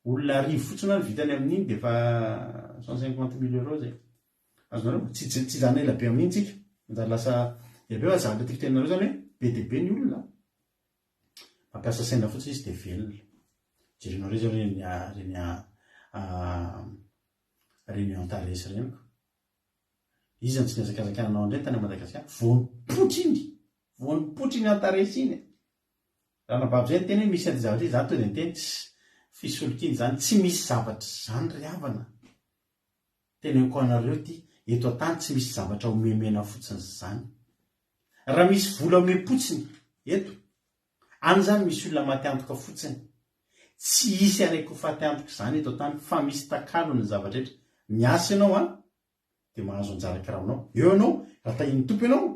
olona arivo fotsiny ny vitany amin'iny dia fa 150 000 euro zay azonareo tsy zany ela be amin'iny tsika da lasa ebe ho zavatra tiako tenareo zany hoe be dia be ny olona mampiasa saina fotsiny izy dia velona jerenao re zao reny antaresy reniko izy ny tsy niazakazakananao indray tany Madagasikara voan'ny potra iny antaresy iny raha nabavy zay ny teny hoe misy anty zavatra za to de ny teny fisolokiny zany tsy misy zavatra zany ry havana teny ko anareo ty eto an-tany tsy misy zavatra omemena fotsiny zany raha misy vola omem-potsiny eto any zany misy olona maty antoka fotsiny tsy isy araiky ho faty antoka zany eto an-tany fa misy takalo ny zavatra rehetra miasa ianao a de mahazo anjara karamanao eo anao raha tahiny tompo ianao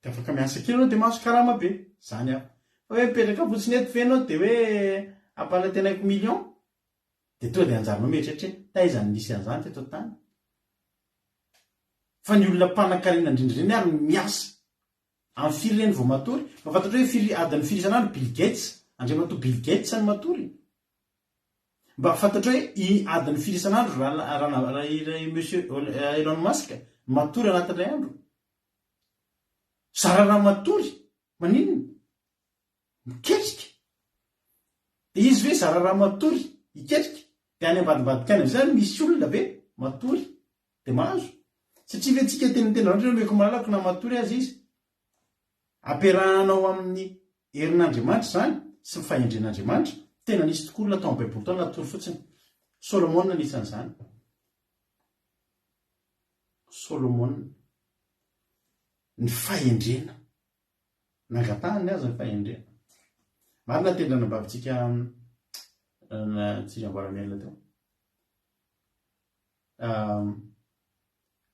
de afaka miasa kely anao de mahazo karama be zany aho fa hoe mipetraka fotsiny eto ve anao de hoe ampanatenaiko million de toa de anjaranao mieritreritra taizany nisy an'izany teto an-tany fa ny olona mpanan-karena indrindrany ary miasa amin'ny firireny vao matory mafatatra hoe adiny firisanandro Bill Gates andriamatoa Bill Gates ny matory mba fantatra hoe i adiny firisanandro raha monsieur Elon Musk matory anatin'ilay andro zara raha matory maninona miketrika de izy hoe zara raha matory iketrika de any ambadimbadikany zany misy olona be matory de mahazo satria ve tsika tenitena ratra meko malalako na matory azy izy ampiarahanao amin'ny herin'Andriamanitra zany sy ny fahendren'Andriamanitra tena nisy tokoa olona tao am-baiboly tao natory fotsiny Solomon nisan'izany Solomon ny fahendrena nangatahany azy ny fahendrena marina tena nambavitsika tsika amboaramelona teo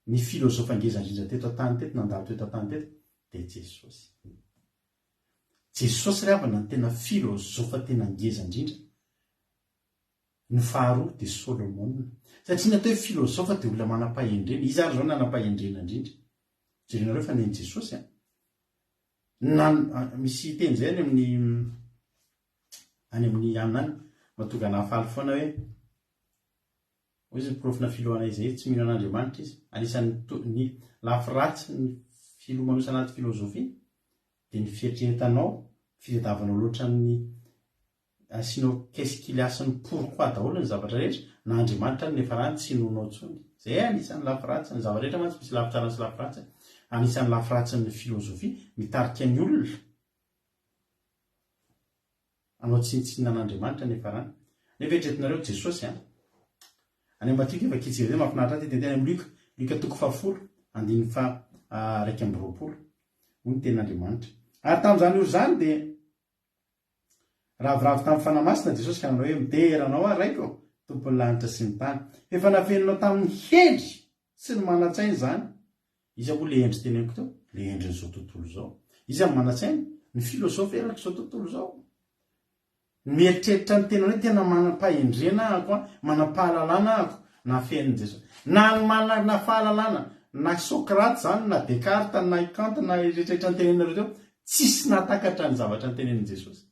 ny filozofa ngezandrindra teto an-tany teto nandalo teto an-tany teto de Jesosy ry havana ny tena filozofa tena ngezandrindra ny faharoa de Solomon satria natao hoe filozofa de olona manam-pahendrena izy ary zao nanam-pahendrena indrindra jerenareo fa neny Jesosy misy teny zay any amin'ny anany mahatonga nahafaly foana hoe izy profina filohana izay tsy mino an'Andriamanitra izy anisan'ny lafiratsy ny filomanosana anaty filozofia de ny fieritreretanao firedavanao loatra amin'ny asinao qu'est-ce qu'il y a sy ny pourquoi daholo ny zavatra rehetra na Andriamanitra ny efa rany tsy nonao tsony zay anisan'ny lafiratsy ny zavatra rehetra mantsy misy lafitsarany sy lafiratsy anisan'ny lafiratsy ny filozofia mitarika ny olona anao tsintsinina an'Andriamanitra ny efa rany nefa eritreretinareo Jesosy any Matthieu efa kitsy zay mahafinaritra ty tenteny amin'ny Luka 10:220 ny ten'Andriamanitra ary tamin'izany olo zany de raviravy tamin'ny fanamasina Jesosy ka nanao hoe mideranao raiko tompon'ny lanitra sy ny tany efa nafeninao tamin'ny hendry sy ny manatsainy zany izy moa le endry teneniko teo le endrin'izao tontolo zao izy amin'ny manatsainy ny filozofa erak'izao tontolo zao mieritreritra ny tena hoe tena manam-pahendrena ako manam-pahalalana ako na fenin' Jesosy na manana fahalalana na Sokraty zany na Descartes na Kant na rehetrarehetra ny tenenareo teo tsisy natakatra ny zavatra ny tenenin' Jesosy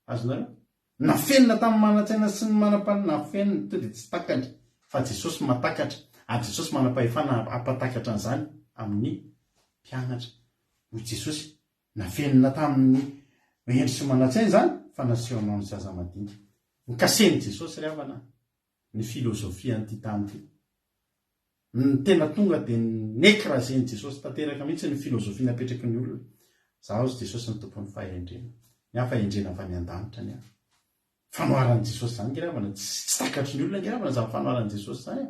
azonareo na fenina tamin'ny manatsaina sy ny manam-pahalalana na fenina to de tsy takatra fa Jesosy matakatra ary Jesosy manam-pahefana ampatakatra an'izany amin'ny mpianatra hoy Jesosy na fenina tamin'ny endry sy manatsainy zany fa nasehoanao ny zaza madinika nikaseny Jesosy ry havana ny filozofia an'ity tany ity ny tena tonga de nekrazen'i Jesosy tanteraka mihitsy ny filozofia napetraky ny olona zaho zy Jesosy ny tompon'ny fahendrena ny hafahendrena fa ny an-danitra ny aho fanoharan'i Jesosy zany ngy havana tsy takatry ny olona ngy havana zany fanoharan'i Jesosy zany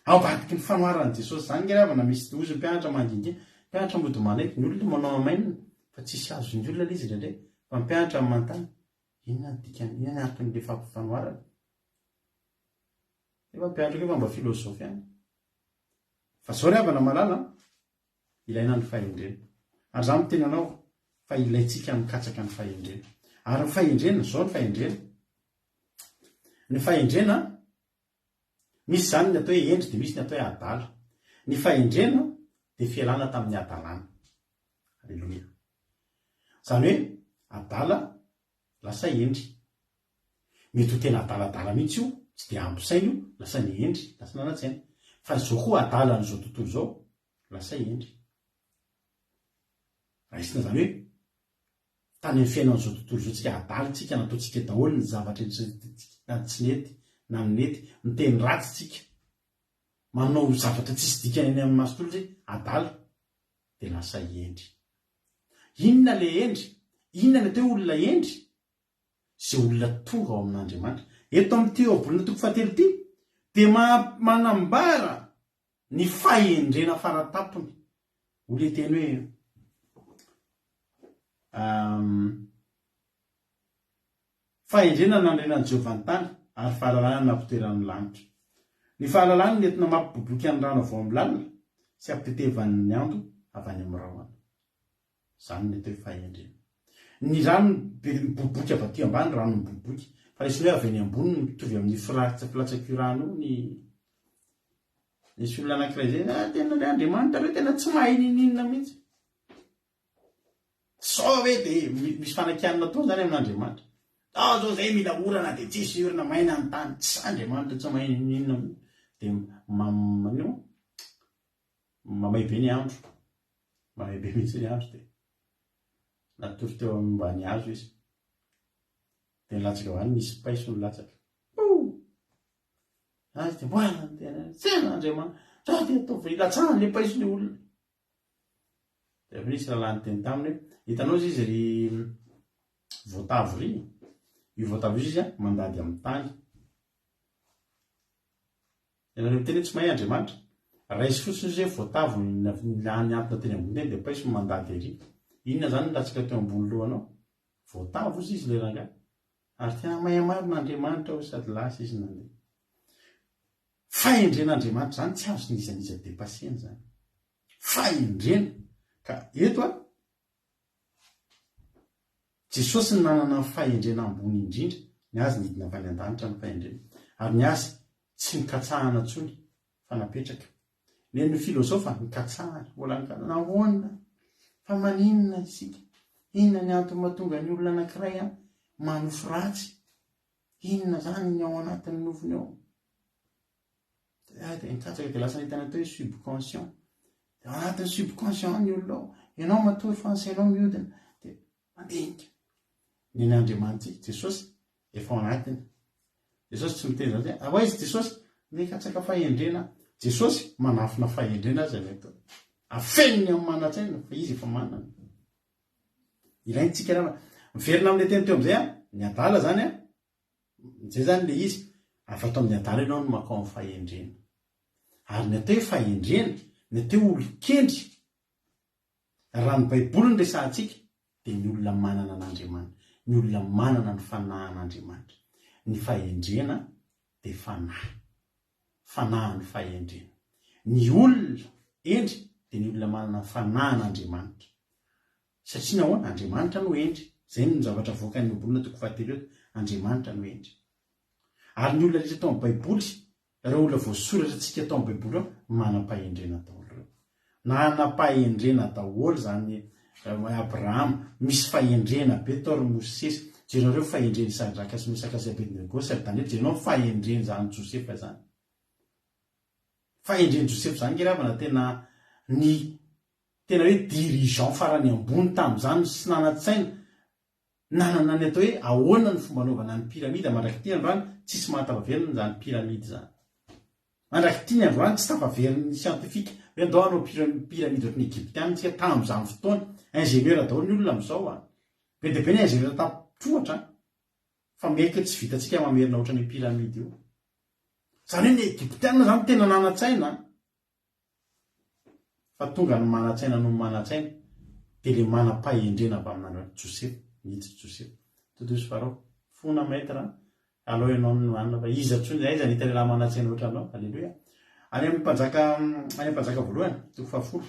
ao ambadiky ny fanoharan'i Jesosy zany ngy havana misy ozy mpianatra mangingina mpianatra mody manaiky ny olona manao amainina fa tsisy azo ny olona izy ndraindray fa mpianatra amin'ny mantany inona ny dikany inona araka ny le fampifanoharana efa mpianatra koa mba filozofy any fa zao ry havana malala ilaina ny fahendrena ary za miteny anao fa ilaitsika mikatsaka ny fahendrena ary ny fahendrena zao ny fahendrena misy zany ny atao hoe endry de misy ny atao hoe adala ny fahendrena de fialana tamin'ny adalana aleloia zany hoe adala lasa endry mety ho tena adaladala mihitsy io tsy de ampisaina io lasa ny endry lasa nanatsaina fa zao koa adala n'izao tontolo zao lasa endry raisina zany hoe tany ny fiainan'izao tontolo zao tsika adala tsika nataotsika daholo ny zavatra na tsy nety na minety miteny ratsy tsika manao zavatra tsisy dikany any amin'ny masotolo zay adala de lasa endry inona le endry inona ny ateo olona endry zay olona tonga ao amin'Andriamanitra. Eto amin'ity oabolina toko fahatelo ity dia manambara ny fahendrena faratapony. Ole teny hoe fahendrena nandrenan'i Jehovah ny tany ary fahalalana nampitoeran'ny lanitra. Ny fahalalana nentina mampiboboky any rano avao amin'ny lalina sy ampitetevan'ny ando avy any amin'ny rahona. Zany ny atao hoe fahendrena. Ny rano miboboky avy aty ambany, rano miboboky, fa isy hoe avy any ambony mitovy amin'ny filatsakurano nisy olona anankiray zay tena le Andriamanitra hoe tena tsy mahay ninina mihitsy. Sao hoe dia misy fanakianina toa zany amin'Andriamanitra. Zao zay mila orana dia tsisy orana maina ny tany, tsy Andriamanitra tsy mahay ninina mihitsy. Dia mamay be ny andro, mamay be mihitsy ny andro dia natory teo ambany hazo izy. Dia nilatsaka avany nisy paiso nilatsaka. Azy dia mboana ny tena tsena Andriamanitra, zao dia ataovy ilatsahany le paiso ny olona. Dia nisy lalàny teny taminy hoe hitanao izy ry voatavo ry. Io voatavo izy mandady amin'ny tany. Ianareo miteny tsy mahay Andriamanitra. Raha izy fotsiny izy hoe voatavo ny antona teny ambony teny dia paiso mandady ery. Inona zany nilatsaka teo ambony lohanao? Voatavo izy le rangahy. Ary tena mahay marina ho sady lasa izy nandeha. Fahendren'Andriamanitra zany tsy azo nizaniza depaseny zany. Fahendrena. Ka eto Jesosy ny nanana ny fahendrena ambony indrindra, ny azy nidina avy any an-danitra ny fahendrena. Ary ny azy tsy mikatsahana tsony fa napetraka. Ny filosofa mikatsahana, mbola nahoana fa maninona isika? Inona ny antony mahatonga ny olona anankiray manofo ratsy? Inona zany ny ao anatin'ny nofony ao? Dia nikatsaka dia lasa nahitana atao hoe subconscient. Dia anatin'ny subconscient ny olona ao, ianao matory fa ansainao mihodina dia mandinika. Ny Andriamanitra Jesosy efa ao anatiny. Jesosy tsy miteny zany hoe ahoa izy Jesosy nikatsaka fahendrena. Jesosy manafina fahendrena azy avy ato. Afeniny amin'ny manatsaina fa izy efa manana. Ilaintsika raha miverina amin'ilay teny teo amin'izay ny adala zany zay zany le izy afa atao amin'ny adala ianao no makao amin'ny fahendrena. Ary ny atao hoe fahendrena, ny atao olon-kendry, raha ny Baiboly no resahantsika dia ny olona manana an'Andriamanitra, ny olona manana ny fanahan'Andriamanitra. Ny fahendrena dia fanahan'ny fahendrena. Ny olona endry dia ny olona manana ny fanahan'Andriamanitra. Satria nahoana Andriamanitra no endry. Zay ny zavatra voakan'ny obolina toko fahatelo eto, Andriamanitra no endry. Ary ny olona rehetra tao amin'ny Baiboly, raha olona voasoratra antsika tao amin'ny Baiboly manam-pahendrena daholo. Nanam-pahendrena daholo zany Abraham, misy fahendrena be tao ry Mosesy. Jereo fahendrena Isadraka sy Mesaka sy Abednego sady Daniel, jereo fahendrena zany Josefa zany. Fahendrena Josefa zany ngeravana tena hoe dirigeant farany ambony tamin'izany sy nanatsaina nanana ny atao hoe ahoana ny fomba anaovana ny piramida. Mandraky ty androany tsisy mahatafaverina zany piramida zany. Mandraky ty androany tsy tafaverin'ny siantifika hoe andao anao piramida ohatrin'ny Egyptiana tsika tamin'izany fotoana. Ingénieur daholo ny olona amin'izao be dia be ny ingénieur tapotrohatra fa meka tsy vitantsika mamerina ohatran'ny piramida io. Zany hoe ny Egyptiana zany tena nanatsaina. Fa tonga ny manatsaina no manatsaina dia le manam-pahendrena avy amin'Andriamanitra. Josefa, niditra Josefa. Totoy sy Farao, fona maître alao ianao no manana fa iza tsony zay zany hitany raha manatsaina ohatranao. Alleluia. Any amin'ny mpanjaka voalohany toko 10.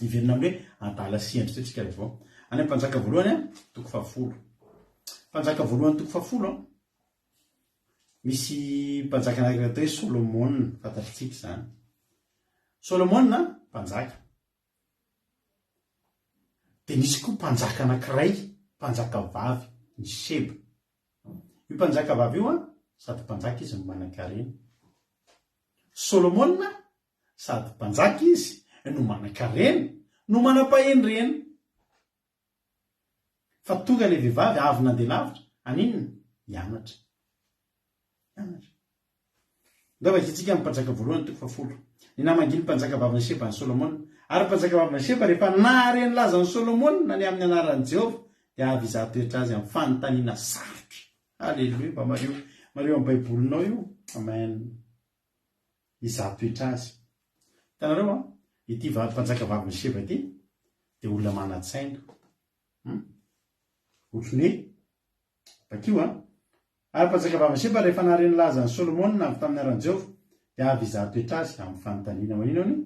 Iverina amin'ny hoe adala sy endry teo tsika rehefa. Any amin'ny mpanjaka voalohany toko 10. Mpanjaka voalohany toko 10 misy mpanjaka anankiray atao hoe Solomona, fantatritsika zany. Solomona mpanjaka. Dia nisy koa mpanjaka anankiray, mpanjaka vavy, ny Seba. Io mpanjaka vavy io sady mpanjaka izy no manan-karena. Solomona sady mpanjaka izy no manan-karena, no manam-pahendrena. Fa tonga ilay vehivavy avy nandeha lavitra, aninona? Hianatra. Ndava itsika amin'ny mpanjaka voalohany toko 10. Ny namanginy mpanjaka vavy ny Seba ny Solomona ary mpanjaka vavy rehefa nahare ny lazany Solomona na ny amin'ny anaran'i Jehova dia avy izahan-toetra azy amin'ny fanontaniana sarotra. Aleloia, mba mario amin'ny baibolinao io. Amen. Izahan-toetra azy. Hitanareo ity mpanjaka vavy Sheba ity dia olona manan-tsaina. Otrany bakio ary mpanjaka vavy Sheba rehefa nahare ny lazany Solomona avy tamin'ny anaran'i Jehova dia avy izahan-toetra azy amin'ny fanontaniana manino any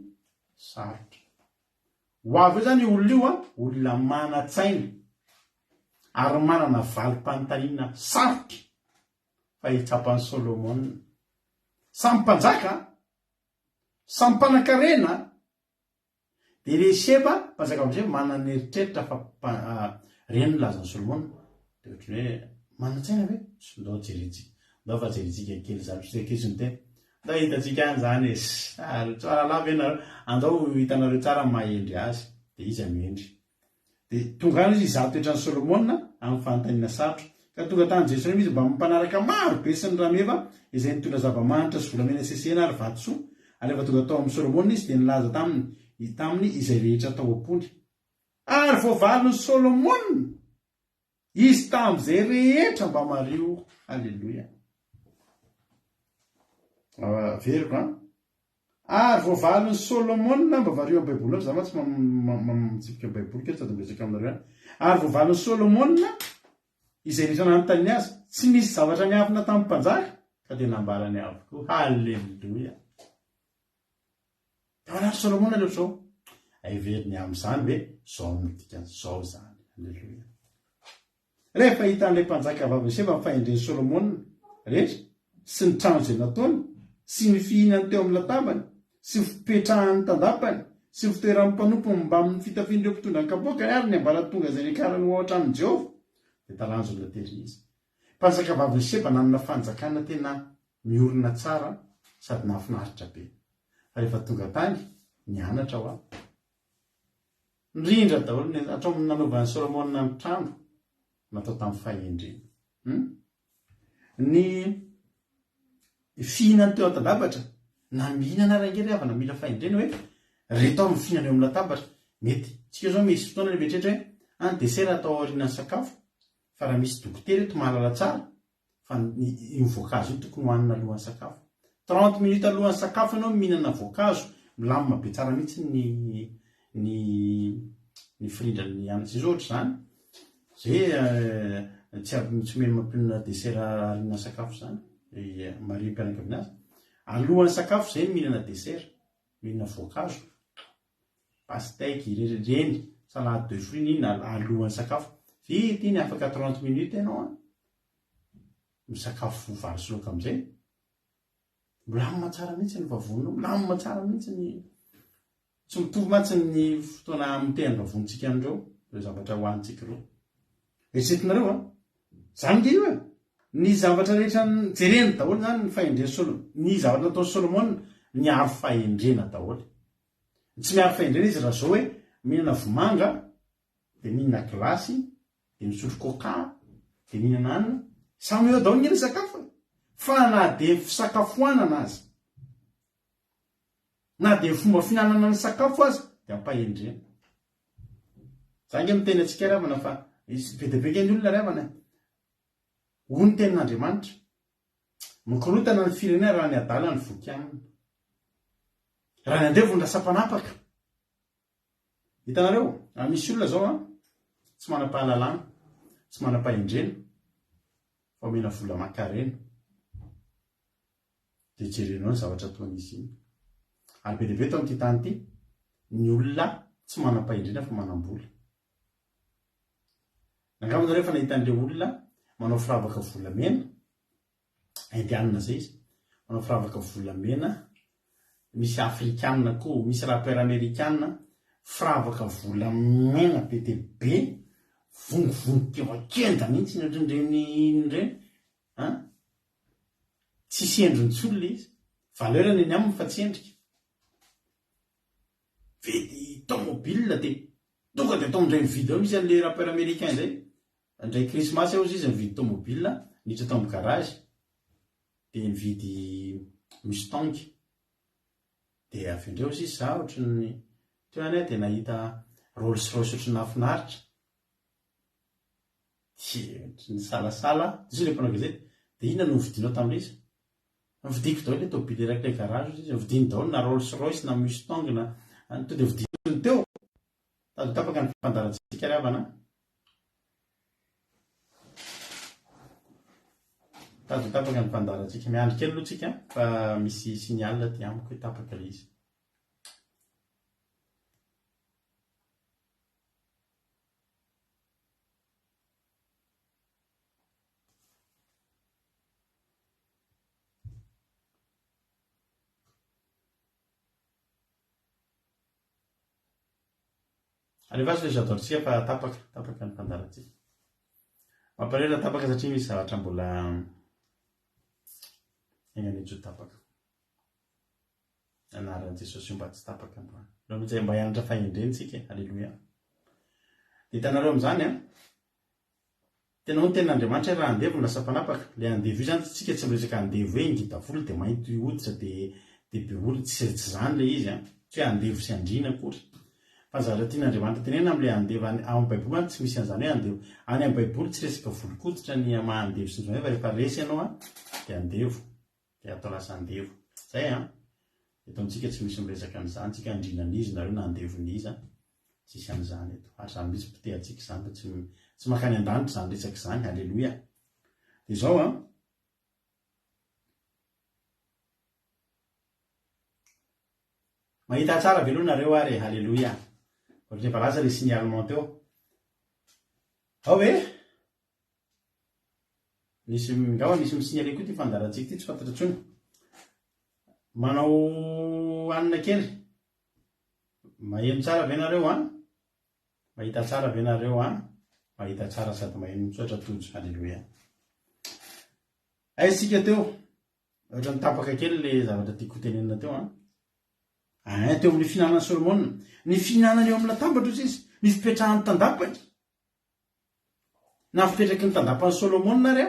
sarotra. Ho avy eo zany olona io olona manan-tsaina ary manana valim-panontaniana sarotra fa hitsapan'ny Solomona. Samy mpanjaka, samy mpanan-karena dia le Sheba, mpanjaka vavy Sheba manana eritreritra fa reny lazany Solomona. Dia ohatrany hoe manan-tsaina ve? Ndao jerentsika, ndao fa jerentsika kely zany sekizony tena. Ndao hitantsika an'izany tsara lava ianareo, andao hitanareo tsara mahendry azy dia izy amihendry. Dia tonga any izy izahan-toetran'ny Solomona amin'ny fanontaniana sarotra. Ka tonga tany Jerusalema izy mba mampanaraka maro be sy ny rameva izay nitondra zava-manitra sy volamena sesena ary vatosoa. Ary rehefa tonga tao amin'ny Solomona izy dia nilaza taminy izay rehetra tao am-pony. Ary voavalon'ny Solomona izy tamin'izay rehetra mba mario. Aleloia. Veriko ary voavalon'ny Solomona mba vario amin'ny baiboly za tsy mamitsipika amin'ny baiboly kely sady mbesaka aminareo. Ary voavalon'ny Solomona izay rehetra nanontany azy tsy misy zavatra niavina tamin'ny mpanjaka ka dia nambarany avokoa. Halleluia. Dia manary Solomona aloha zao everiny amin'izany hoe zao midika zao zany. Halleluia. Rehefa hitan'ilay mpanjaka vavy Sheba fahendren'ny Solomona rehetra sy ny trano izay nataony sy ny fihinany teo amin'ny latabany sy ny fipetrahany tandapany sy ny fitoeran'ny mpanompo mba amin'ny fitafian'ireo mpitondra ny kapoaka ary ny ambaratonga izay niakarany ohatran'ny Jehova dia talanjo ny laterina izy. Mpanjaka vavy Sheba nanana fanjakana tena miorina tsara sady nahafinaritra be. Fa rehefa tonga tany nianatra ho ndrindra daholo hatramin'ny nanaovan'ny Solomona ny trano natao tamin'ny fahendrena. Ny fihinany teo an-tandabatra na mihinana rangery avy na mila fahendrena hoe reto amin'ny fihinana eo amin'ny latabatra mety tsika zao misy fotoana ny vetrehitra hoe any desera atao aorian'ny sakafo fa raha misy dokotera eto mahalala tsara fa io voankazo io tokony hohanina alohan'ny sakafo. 30 minutes alohan'ny sakafo ianao mihinana voankazo milamina be tsara mihitsy ny firindran'ny anatsy izy ohatra zany zay tsy meno mampinona desera aorian'ny sakafo zany. Maria mpianakaviana azy alohan'ny sakafo zay mihinana desera, mihinana voankazo, pastèque ireny salade de fruits iny alohan'ny sakafo. Vita iny afaka 30 minutes ianao misakafo vary sy laoka amin'izay. Milamina tsara mihitsy ny vavonina, milamina tsara mihitsy ny tsy mitovy matsy ny fotoana mitehany vavonitsika andreo ireo zavatra hohanitsika ireo. Eritreretinareo zany nge io ny zavatra rehetra jerena daholo zany ny fahendrena Solomona. Ny zavatra nataon'ny Solomona miaro fahendrena daholo. Tsy miaro fahendrena izy raha zao hoe mihinana vomanga dia mihinana glasy dia misotro coca dia mihinana anana samy eo daholo mihinana sakafo fa na dia fisakafoanana azy na dia fomba fihinanana ny sakafo azy dia ampahendrena. Za nge miteny antsika ravana fa be dia be ny olona ravana hoy ny tenin'Andriamanitra mikorotana ny firenena raha ny adala ny voky aminy raha ny andevony rasa-panapaka. Hitanareo misy olona zao tsy manam-pahalalana tsy manam-pahendrena fa mena vola makarena dia jerenao ny zavatra ataon'izy iny. Ary be dia be tao amin'ity tany ity ny olona tsy manam-pahendrena fa manam-bola. Angambana rehefa nahitan'ilay olona manao firavaka volamena, indianina zay izy, manao firavaka volamena, misy afrikanina koa, misy rapeur amérikanina, firavaka volamena be dia be, vongovonokevakenda mihitsy ny ohatran'ireny tsy sendrony tsolona izy, valeur ny aminy fa tsy endrika. Vedy tomobile dia tonga dia atao amin'indray mividy ao misy an'ilay rapeur américain zay. Indray krismasy ao izy mividy tomobile niditra tao amin'ny garage dia mividy Mustang dia avy indreo izy za ohatrany teo any dia nahita Rolls Royce ohatry nafinaritra ny salasala izy le mpanao gazety dia inona no vidinao tamin'ilay izy vidiko daholo le tobily irakilay garage izy vidiny daholo na Rolls Royce na Mustang na to dia vidiny teo tado tapaka ny fandarantsika ry havana tado tapaka ny fandarantsika miandry kely aloha tsika fa misy signal ty amiko hoe tapaka ilay izy Alevasy le j'adore-tsika fa tapaka ny fandarantsika. Mampalahelo tapaka satria misy zavatra mbola egny an'ejo tapaka. Anaran'i Jesosy mba tsy tapaka androany. Loha mitsy mba hianatra fahendrentsika. Alleluia. Dia hitanareo amin'izany tena ho ny ten'Andriamanitra raha andevo no lasa mpanapaka. Le andevo io zany tsika tsy miresaka andevo hoe ngita volo dia mainty hoditra dia be olo tsy zany le izy tsy hoe andevo sy andrina akory. Fa zavatra tian'Andriamanitra tenena amin'ilay andevo any amin'ny Baiboly tsy misy an'izany hoe andevo. Any amin'ny Baiboly tsy resaka volokoditra ny mahandevo sy izany fa rehefa resy ianao dia andevo. Dia atao lasa andevo. Zay eto amintsika tsy misy miresaka an'izany, tsika andrinan'izy nareo na andevon'izy tsisy an'izany eto. Ary izany misy mpitehantsika izany tsy makany an-danitra izany resaka izany. Alleluia. Dia izao mahita tsara ve aloha nareo ary. Alleluia. Rehefa laza le signalement teo ao hoe nisy misignale koa ty fandarantsika ty tsy fantatra intsony manao anina kely maheno tsara ve nareo mahita tsara ve nareo mahita tsara sady maheno mitsotra tojo. Alleluia. Aitsika teo ohatra nitapaka kely le zavatra tiako tenenina teo teo amin'ny fihinanana Solomona ny fihinanana eo amin'ny latabatra izy ny fipetrahany tandapany na fipetraky ny tandapany Solomona ary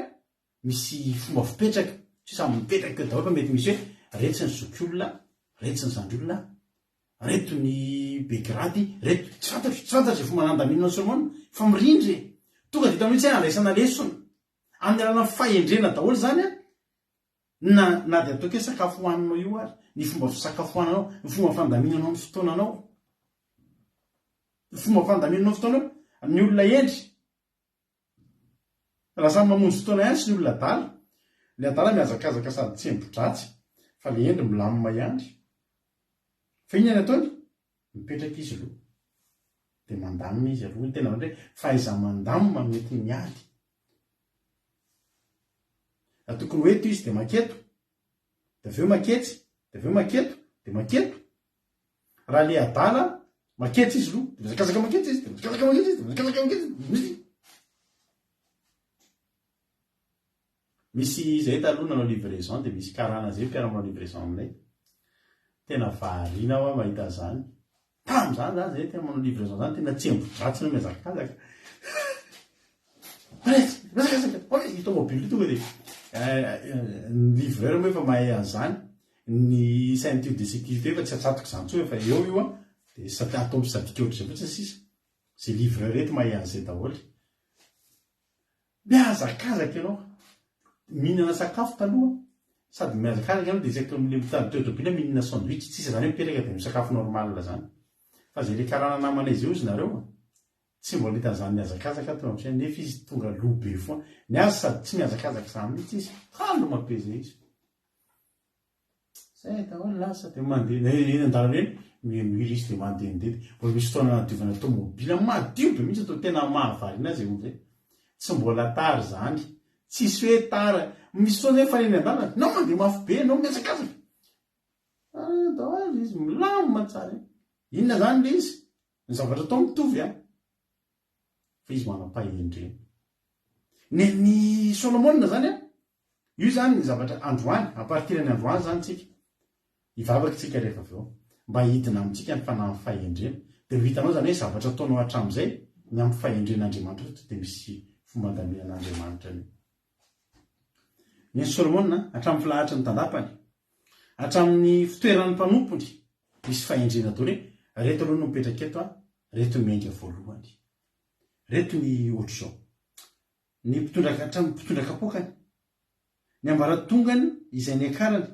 misy fomba fipetraka tsy samy mipetraka eo daholo fa mety misy hoe reto ny zokiolona reto ny zandriolona reto ny begrady reto tsy fantatry fomba nandaminana Solomona fa mirindry tonga dia hitanao tsy andraisana lesona amin'ny alana fahendrena daholo zany na dia atao ke sakafo hohaninao io ary ny fomba fisakafoananao ny fomba fandaminanao ny fotoananao ny fomba fandaminanao fotoanao ny olona endry raha samy mamonjy fotoana ihany sy ny olona adala le adala miazakazaka sady tsy embodratsy fa le endry milamina ihany fa iny any ataony mipetraka izy aloha dia mandamina izy aloha tena hoe fahaiza mandamina mety miady tokony hoe eto izy dia maketo dia aveo maketsy dia aveo maketo dia maketo raha le adala maketsy izy aloha dia mizakazaka maketsy izy dia mizakazaka maketsy izy dia mizakazaka maketsy izy misy izay taloha nanao livraison dia misy karana zay mpiara-manao livraison aminay tena variana aho mahita zany tamin'izany zany zay tena manao livraison zany tena tsy embodratsy no mihazakazaka mizakazaka tomobily tonga dia ny livreur moa efa mahay an'izany ny ceinture de sécurité efa tsy atsatoka izany tsoa efa eo io dia sady atao misadika ohatr'izay fotsiny sisa zay livreur eto mahay an'izay daholo mihazakazaka ianao mihinana sakafo taloha sady mihazakazaka ianao dia isaky le mitady mihinana sandwich tsisy zany hoe mipetraka dia misakafo normal zany fa zay le karana namanay zay izy nareo tsy mbola hitan'izany mihazakazaka to amin'izay nefa izy tonga loha be foa ny azy sady tsy mihazakazaka izany mihitsy izy halo mampeza izy zay daholo lasa dia mandeha eny an-dalana eny mihira izy dia mandehandeha mbola misy fotoana anadiovana tomobila madio be mihitsy atao tena mahavariana azy zay tsy mbola tara zany tsisy hoe tara misy fotoana hoe faneny an-dalana nao mandeha mafy be nao mihazakazaka daholo izy milamina tsara inona zany le izy ny zavatra atao mitovy fa izy manam-pahendrena ny Solomona zany io zany ny zavatra androany apartirany androany zany tsika hivavaka tsika rehefa aveo mba hidina amintsika ny fanahy fahendrena dia ho hitanao zany hoe zavatra ataonao hatramin'izay ny amin'ny fahendren'Andriamanitra dia misy fomba andaminan'Andriamanitra ny Solomona hatramin'ny filahatra ny tandapany hatramin'ny fitoeran'ny mpanompony misy fahendrena daholo hoe reto aloha no mipetraka eto a reto ny miainga voalohany, reto ny ohatr'izao ny mpitondra kapokany ny ambaratongany izay ny akarany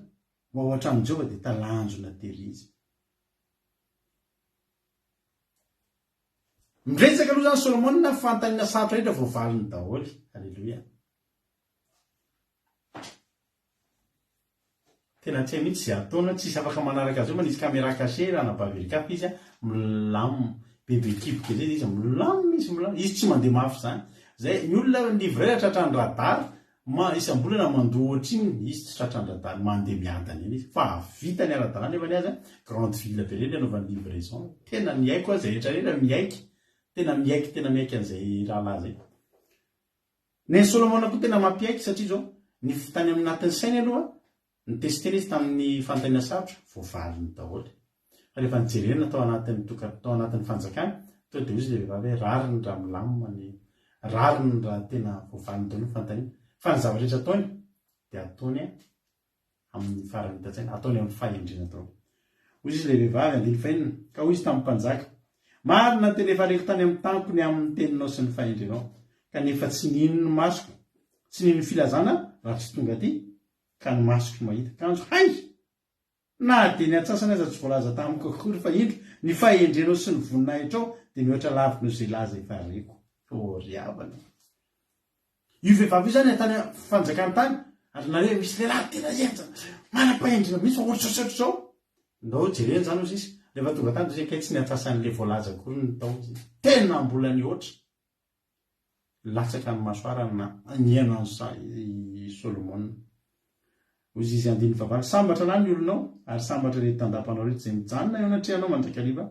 mba ho hatramin'i Jehova dia talanjona tery izy. Miresaka aloha zany Solomona fantaniana sarotra rehetra voavaliny daholy. Halleloia. Tena tsy hay mihitsy izay ataona, tsisy afaka manaraka azy io manisy caméra cachée raha nabavelikafa izy a milamo bebe kiboka zay izy milamo izy tsy mandeha mafy zany. Zay ny olona livrer tratran'ny radar isam-bolana mandoa ohatr'iny izy tsy tratran'ny radar mandeha miadana iny izy fa vita ny ara-dalàna nefa ny azy grande ville be reny anaovan'ny livraison. Tena miaiko azy rehetra rehetra miaiky, tena miaiky an'izay raha zay. Ny Solomona koa tena mampiaiky satria zao ny tany amin'ny natin'ny sainy aloha ny testeny izy tamin'ny fantaniana sarotra voavaliny daholo. Rehefa nijerena tao anatin'ny fanjakana to dia izy le vehivavy rariny raha milamina rariny raha tena voavaliny daholo ny fantaniana. Fa ny zavatra rehetra ataony dia ataony amin'ny farany hitan-tsaina, ataony amin'ny fahendrena tao. Hoy izy le vehivavy andiny fahinana ka hoy izy tamin'ny mpanjaka, marina teny efa aleko tany amin'ny tampony amin'ny teninao sy ny fahendrenao kanefa tsy nino ny masoko, tsy nino ny filazana raha tsy tonga aty ka ny masoko mahita kanjo hay na dia ny atsasana aza tsy voalaza tamiko akory fa indro ny fahendrenao sy ny voninahitrao dia mihoatra lavitra no izay laza efa reko. Ry havana io vehivavy io zany tany fanjakana tany ary nareo misy lehilahy tena enja manam-pahendrena misy ohatr'ohatr'izao zao ndao jereny zany ozy izy rehefa tonga tany zay kay tsy ny atsasan'le voalaza akory ny tao izy tena mbola ny oatra latsaka ny masoara na niaino any Solomona. Ozy izy andiny vavany sambatra na ny olonao ary sambatra rehetra tandapanao rehetra izay mijanona eo anatrehanao mandrakariva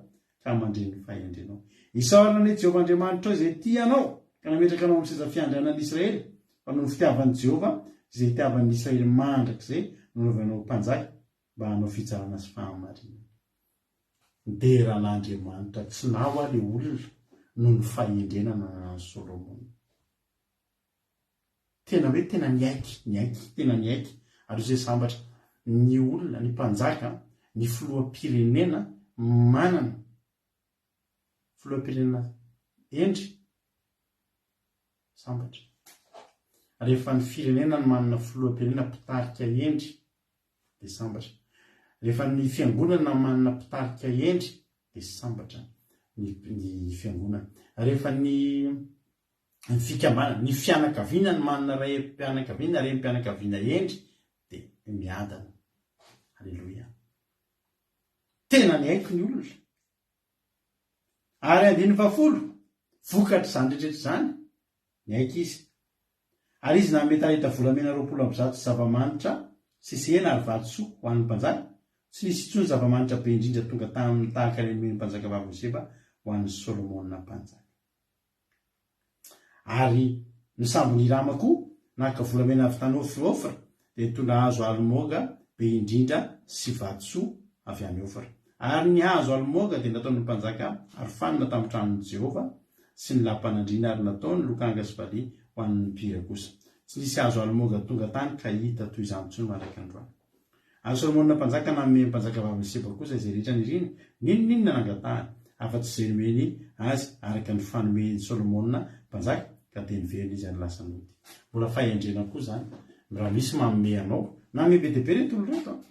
ka mandreny fahendrenao. Isaorana ny Jehova Andriamanitra izay tianao ka nametraka anao amin'ny seza fiandrianan'i Israely fa noho ny fitiavan'i Jehova izay itiavan'ny Israely mandrakizay nanaovanao mpanjaka mba hanao fitsarana sy fahamarinana. Deran'Andriamanitra tsy naho le olona noho ny fahendrenana ny Solomona. Tena hoe tena niaiky tena niaiky. Ary izay sambatra ny olona ny mpanjaka ny filoham-pirenena manana filoham-pirenena endry sambatra. Rehefa ny firenena ny manana filoham-pirenena mpitarika endry dia sambatra. Rehefa ny fiangonana manana mpitarika endry dia sambatra ny fiangonana. Rehefa ny fikambanana ny fianakaviana ny manana ray-mpianakaviana rem-pianakaviana endry dia miadana. Halleloia. Tena ny haiko ny olona. Ary andiny 10 vokatra izany rehetra zany ny haika izy. Ary izy na metareta volamena 20 sy zava-manitra sesena ary vatosoa ho an'ny mpanjaka tsy nisy intsony zava-manitra be indrindra tonga tamin'ny tahaka ny mpanjaka vavy Seba ho an'ny Solomona mpanjaka. Ary ny sambony Irama koa naka volamena avy tany Ofra dia tondra hazo alimoga be indrindra sy vatosoa avy any Ofra. Ary ny hazo alimoga dia nataon'ny mpanjaka arofanina tamin'ny tranon'i Jehova sy ny lampanandriana ary nataony lokanga sy valia ho an'ny mpira kosa. Tsy nisy hazo alimoga tonga tany ka hita toy izany intsony manaraka androany. Ary Solomona mpanjaka nanome mpanjaka vavy Seba kosa izay rehetra niriny ninona nangatahany afa-tsy izay nomeny azy araka ny fanomeny Solomona mpanjaka ka dia niverina izy any lasa nody. Mbola fahendrena koa zany raha misy manome anao na me be dia be reto olona reto.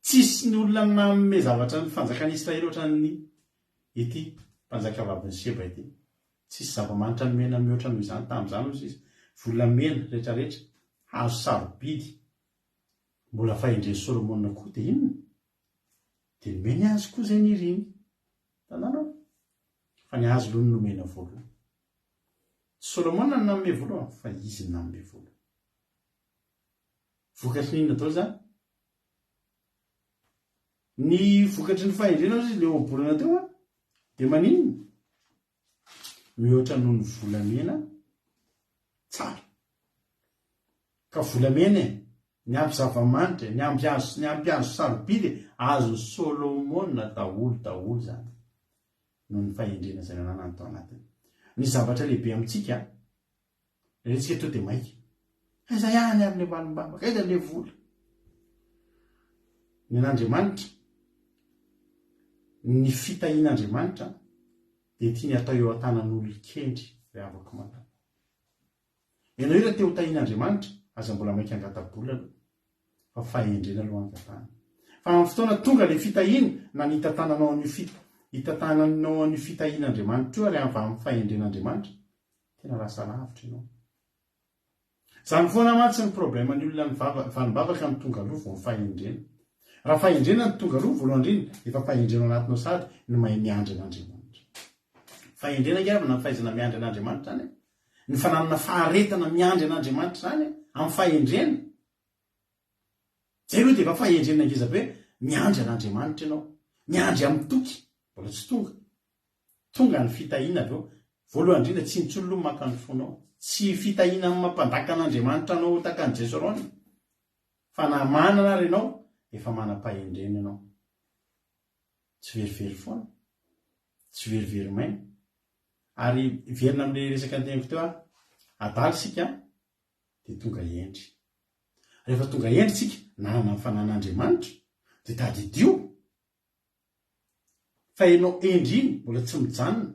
Tsisy ny olona nanome zavatra ny fanjakan'Israely ohatran'ny ity mpanjaka vavy Seba ity. Tsisy zava-manitra nomena mihoatra noho izany tamin'izany ozy izy. Volamena rehetrarehetra hazo sarobidy mbola fahendren'ny Solomona koa dia inona dia nomeny azy koa izay niriny. Tanànao fa ny azo aloha nomena voalohany. Solomona no nanome voalohany fa izy no nanome voalohany. Vokatry n'inona daholo zany? Ny vokatry ny fahendrena izy ilay ohabolana teo dia maninona? Mihoatra noho ny volamena tsara. Ka volamena ny ampy zava-manitra ny ampy hazo sarobidy azo Solomona daholo zany noho ny fahendrena izay nananany tao anatiny. Ny zavatra lehibe amintsika rehetra to dia maika aiza ihany ary ny ambanimbambaka aiza le vola. Ny an'Andriamanitra ny fitahian'Andriamanitra dia tiany atao eo an-tanan'olona kendry ray avako manta. Ianao io raha te ho tahian'Andriamanitra aza mbola mainka angatabola aloha fa fahendrena aloha angatana. Fa amin'ny fotoana tonga le fitahiana na ny hitantananao an'io fitahian'Andriamanitra io ary avy amin'ny fahendren'Andriamanitra tena lasa lavitra ianao. Zany foana mantsy ny problème ny olona vanibavaka ny tonga aloha vao ny fahendrena. Raha fahendrena ny tonga aloha voalohany indrindra efa fahendrena anatinao sady ny mahay miandry an'Andriamanitra. Fahendrena gavana ny fahaizana miandry an'Andriamanitra zany ny fananana faharetana miandry an'Andriamanitra zany amin'ny fahendrena. Zay aloha dia efa fahendrena ngeza be miandry an'Andriamanitra ianao, miandry amin'ny toky, mbola tsy tonga. Tonga ny fitahiana aveo. Voalohany indrindra tsy nitsolo aloha maka ny fonao. Tsy fitahiana amin'ny mampandaka an'Andriamanitra anao taka ny Jesorony. Fa na manana ary ianao efa manam-pahendrena ianao. Tsy verivery foana, tsy verivery maina. Ary verina amin'ilay resaka anteniko teo adala sika dia tonga endry. Rehefa tonga endry tsika nanana ny fanan'Andriamanitra dia tadidio. Fa ianao endry iny mbola tsy mijanona.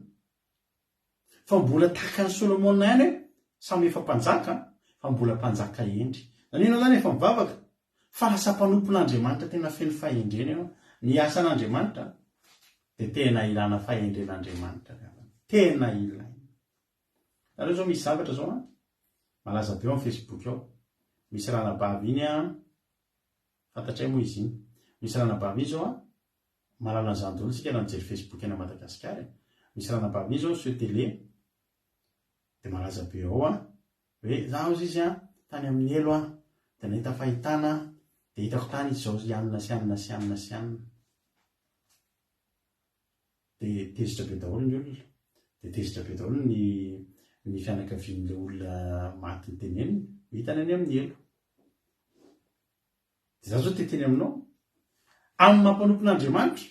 Fa mbola tahaka ny Solomona ihany samy efa mpanjaka fa mbola mpanjaka endry. Zany ianao zany efa mivavaka fa lasa mpanompon'Andriamanitra tena feno fahendrena ianao. Ny asan'Andriamanitra dia tena ilana fahendren'Andriamanitra. Tena ilaina. Aleo zao misy zavatra zao malaza be ao amin'ny Facebook ao. Misy ranabavy iny fantatray moa izy iny. Misy ranabavy iny zao malala an'izany daholo sika raha mijery Facebook ena Madagasikara. Misy ranabavy iny zao sur télé dia malaza be ao hoe zaho izy tany amin'ny elo dia nahita fahitana dia hitako tany izy zao ianona sy anona sy anona sy anona. Dia tezitra be daholo ny olona. Dia tezitra be daholo ny fianakavian'ilay olona maty ny teneniny hitany any amin'ny elo. Dia za zao teteny aminao amin'ny mampanompon'Andriamanitra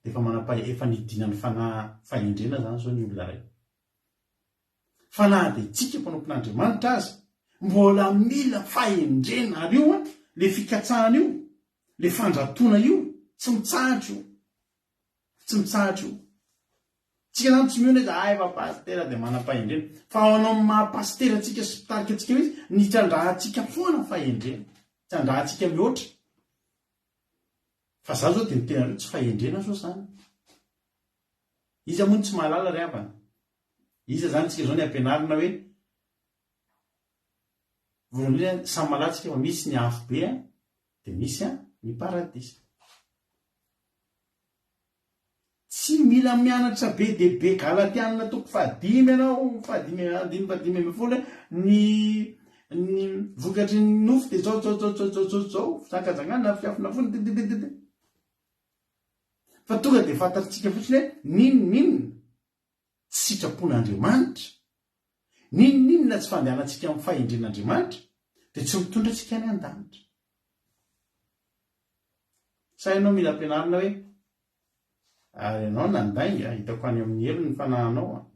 dia efa nidina ny fahendrena zany zao ny olona ray. Fa na dia tsika mpanompon'Andriamanitra aza mbola mila fahendrena ary io le fikatsahana io, le fandratona io tsy mitsahatra io. Tsy mitsahatra io. Tsika zany tsy mihona izy efa pastera dia manam-pahendrena. Fa ao anao maha-pastera tsika sy mpitarika atsika izy ny trandrahantsika foana fahendrena. Trandrahantsika mihoatra. Fa za zao dia ny tena aloha tsy fahendrena zao zany. Iza moa tsy mahalala ry havana. Iza zany tsika zao ny ampianarina hoe voalohany samy malatsika fa misy ny afo be dia misy ny paradisa. Tsy mila mianatra be dia be galatianina toko 5 ianao 5 ny vokatry ny nofo dia zao zakajangana fiafina fony. Fa tonga dia fantatsika fotsiny hoe ninona tsy sitrapon'Andriamanitra, ninona tsy fandehanantsika amin'ny fahendren'Andriamanitra dia tsy mitondra antsika any an-danitra. Sa ianao mila ampianarina hoe ary ianao nandainga hitako any amin'ny elo ny fanahinao.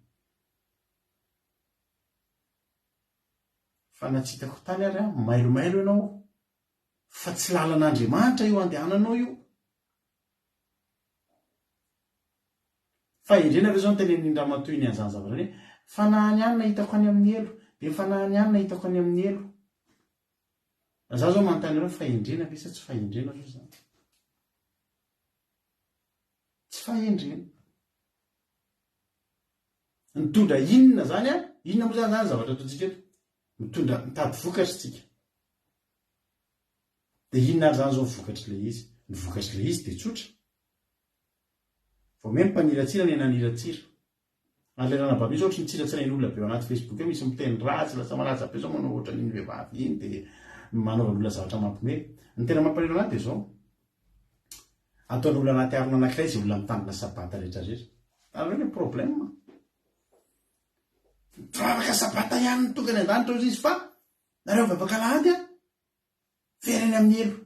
Fa natsitako tany ary mailomailo ianao fa tsy lalan'Andriamanitra io andehananao io. Fahendrena ve zao ny tenen'Indra matoy ny an'izany zavatra hoe fanahiny ihany nahitako any amin'ny elo dia fanahiny ihany nahitako any amin'ny elo. Za zao manontany ianao fahendrena ve sa tsy fahendrena zao zany? Tsy fahendrena. Mitondra inona zany inona moa zany zavatra ataontsika eto? Mitondra mitady vokatra tsika. Dia inona zany zao vokatra ilay izy? Ny vokatra ilay izy dia tsotra. Vao memy mpaniratsira ny naniratsira. Ilay ranabavy izy ohatry ny tsiratsirain'ny olona be ao anaty Facebook eo misy miteny ratsy lasa malaza be zao manao ohatra n'iny vehivavy iny dia manaovan'olona zavatra mampiomehy. Ny tena mampalahelo anaty dia zao ataon'olona anaty arona anankiray izay olona mitandrina sabata rehetrarehetra. Ary hoe problème. Vavaka sabata ihany ny tokany an-danitra ozy izy fa nareo vavaka lahady vereny amin'ny elo.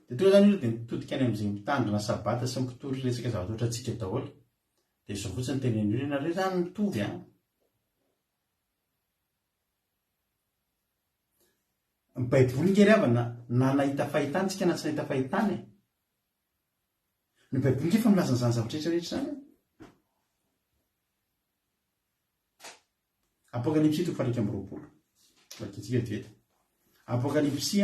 Dia tonga zany io dia mitodika any amin'izay mitandrina sabata sy mipitory resaka zavatra ohatra antsika daholo. Dia izao fotsiny tenen'olona ianareo zany mitovy Ny Baiboly ngery avana na nahita fahitany tsika na tsy nahita fahitany. ny baiboly nge fa milazana zany zavatra rehetrarehetra zany apokalipsy 1:20 vakitsika vetivety apokalipsy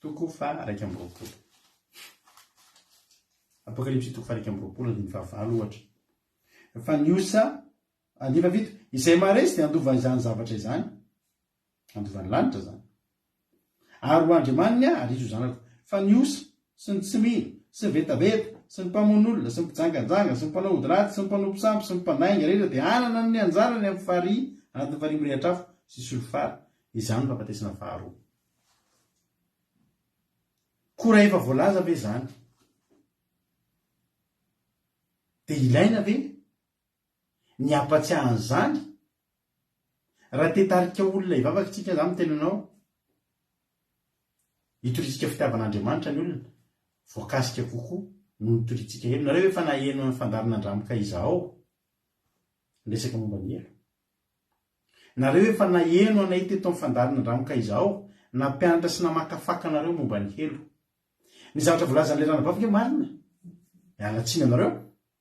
1:20 apokalipsy 1:20 ny fahavalo ohatra fa niosa andiva vito izay maresy dia andova izany zavatra izany andovan'ny lanitra zany ary ho andriamaniny ary izy ho zanako fa niosa sy ny tsy mino sy ny vetaveta sy ny mpamon'olona sy ny mpijangajanga sy ny mpanao ody raty sy ny mpanao mpisampy sy ny mpanainga rehetra dia anana ny anjarany amin'ny fary anatin'ny fary mirehatra afo sy solofary izany fampatesana faharoa koa raha efa voalaza ve zany dia ilaina ve ny ampatsiahany zany raha tetarika olona ivavaka tsika za mitenanao hitorisika fitiavan'andriamanitra ny olona voakasika kokoa no nitoritsika elo nareo efa naheno ny fandarin'andramoka izao ndresaka momba ny elo nareo efa naheno anay teto amin'ny fandarin'andramoka izao nampianatra sy namakafaka nareo momba ny elo ny zavatra volazan'le ranabavaka marina alatsina nareo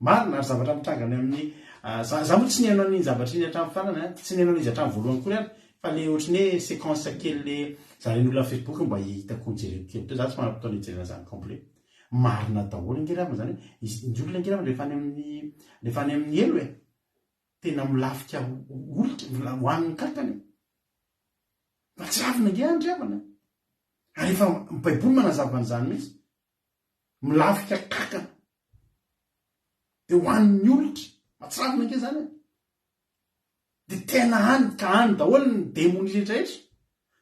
marina ary zavatra mitrangany amin'ny za moa tsy nihaino an'iny zavatra iny hatramin'ny farany tsy nihaino an'izy hatramin'ny voalohany kory ary fa le ohatrany hoe séquence kely le zaren'olona Facebook mba hitako jereko kely to za tsy manam-potoana hijerena zany complet marina daholo ingeravana zany hoe ny olona ingeravana rehefa any amin'ny elo e tena milafika olitra hoan'ny kakany matsiravina nge andriavana ary efa baiboly manazava an'izany mihitsy milafika kakana dia hoan'ny olitra matsiravina nge zany dia tena any ka any daholo ny demoni rehetrarehetra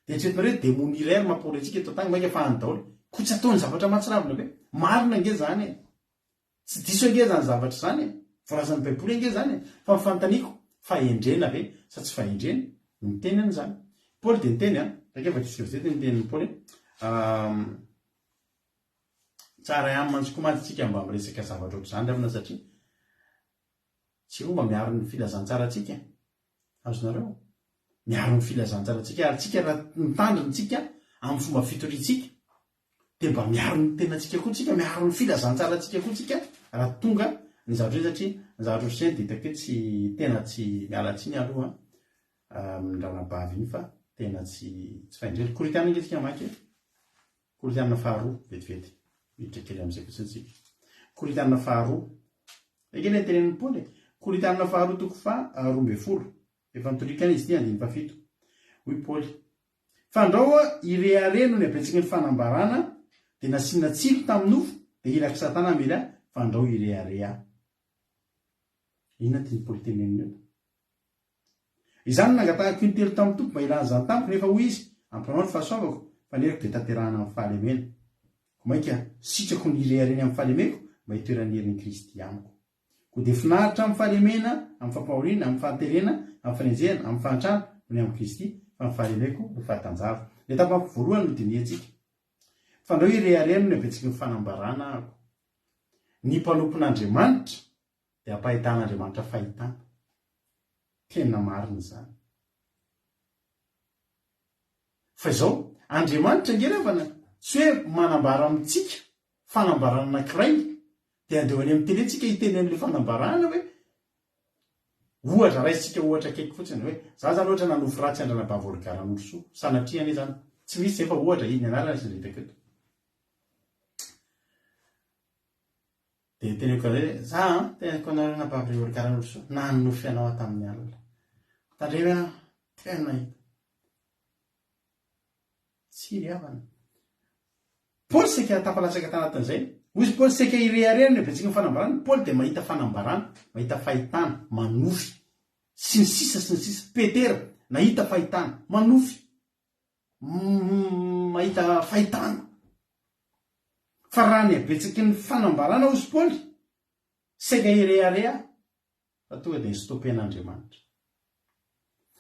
dia tretona hoe demoni iray ary mampolo antsika eto tany maika fa any daholo ko tsy ataony zavatra matsiravina be marina nge zany tsy diso nge zany zavatra zany vorazan'ny baiboly nge zany fa mifantaniko fahendrena ve sa tsy fahendrena no miteny an'izany paoly dia niteny rakevakisikavezety niteniny paoly tsara ammantsy komantsika mba miresaka zavatra oatra zany ravina satria tsy omba miaro ny filazantsara atsika azonareo miaro ny filazantsara atsika ary tsika raha mitandronytsika amin'ny fomba fitoritsika dia mba miaro ny tenatsika koa tsika miaro ny filazantsara atsika koa tsika raha tonga ny zavatra io satria ny zavatra otrany dia hitako hoe tsy tena tsy mialatsiny aloha mindranabavy iny fa tena tsy fahendreny koritiana nge tsika maky koritiana faharoa vetivety miditra kely amin'izay fotsiny koritiana faharoa ekeny tenen'ny paoly koritiana faharoa 12 efa nitorikana izy ty 17 hoy paoly fandrao irehareno ny abetsika ny fanambarana dia nasiana tsilo tamin'ny nofo dia ilaka satana mila fandrao ireharea inona tiany paoly teneniny eo izany nangatahako intelo tamin'ny tompo mba ilana zany tamiko nefa hoy izy ampanao ny fahasoavako fa neriko dia tanterahana amin'ny fahalemena ko maika sitrako ny irehareny amin'ny fahalemeko mba hitoerany herin'ny Kristy amiko ko dia finaritra amin'ny fahalemena amin'ny fampahoriana amin'ny fahaterena amin'ny fanenjehana amin'ny fahantrana ny amin'ny Kristy fa ny fahalemeko no fahatanjava le tapako voalohany no diniantsika fandrao irehareno ny avetsika ny fanambarana ako ny mpanompon'Andriamanitra dia ampahitan'Andriamanitra fahitana tena marina zany fa izao Andriamanitra ngeravana tsy hoe manambara amintsika fanambarana anankiray dia andeo any amin'ny teletsika hitenen'le fanambarana hoe ohatra raisitsika ohatra kaiky fotsiny hoe za zany ohatra nanofo ratsy andranabavy olgaran'olosoa sanatria ane zany tsy misy efa ohatra iny anarana izy hitako eto dia teneko hoe za tenako andranabavy olgaran'olosoa na nofy anao tamin'ny alina tandrena tena hita tsy riavana paoly seka tapalatsaka tanatin'izay ozy paoly seka ireharena ny avetsika ny fanambarana paoly dia mahita fanambarana mahita fahitana manofy sy ny sisa petera nahita fahitana manofy mahita fahitana fa raha ny avetsika ny fanambarana ozy paoly seka ireharea fa tonga dia nystopen'Andriamanitra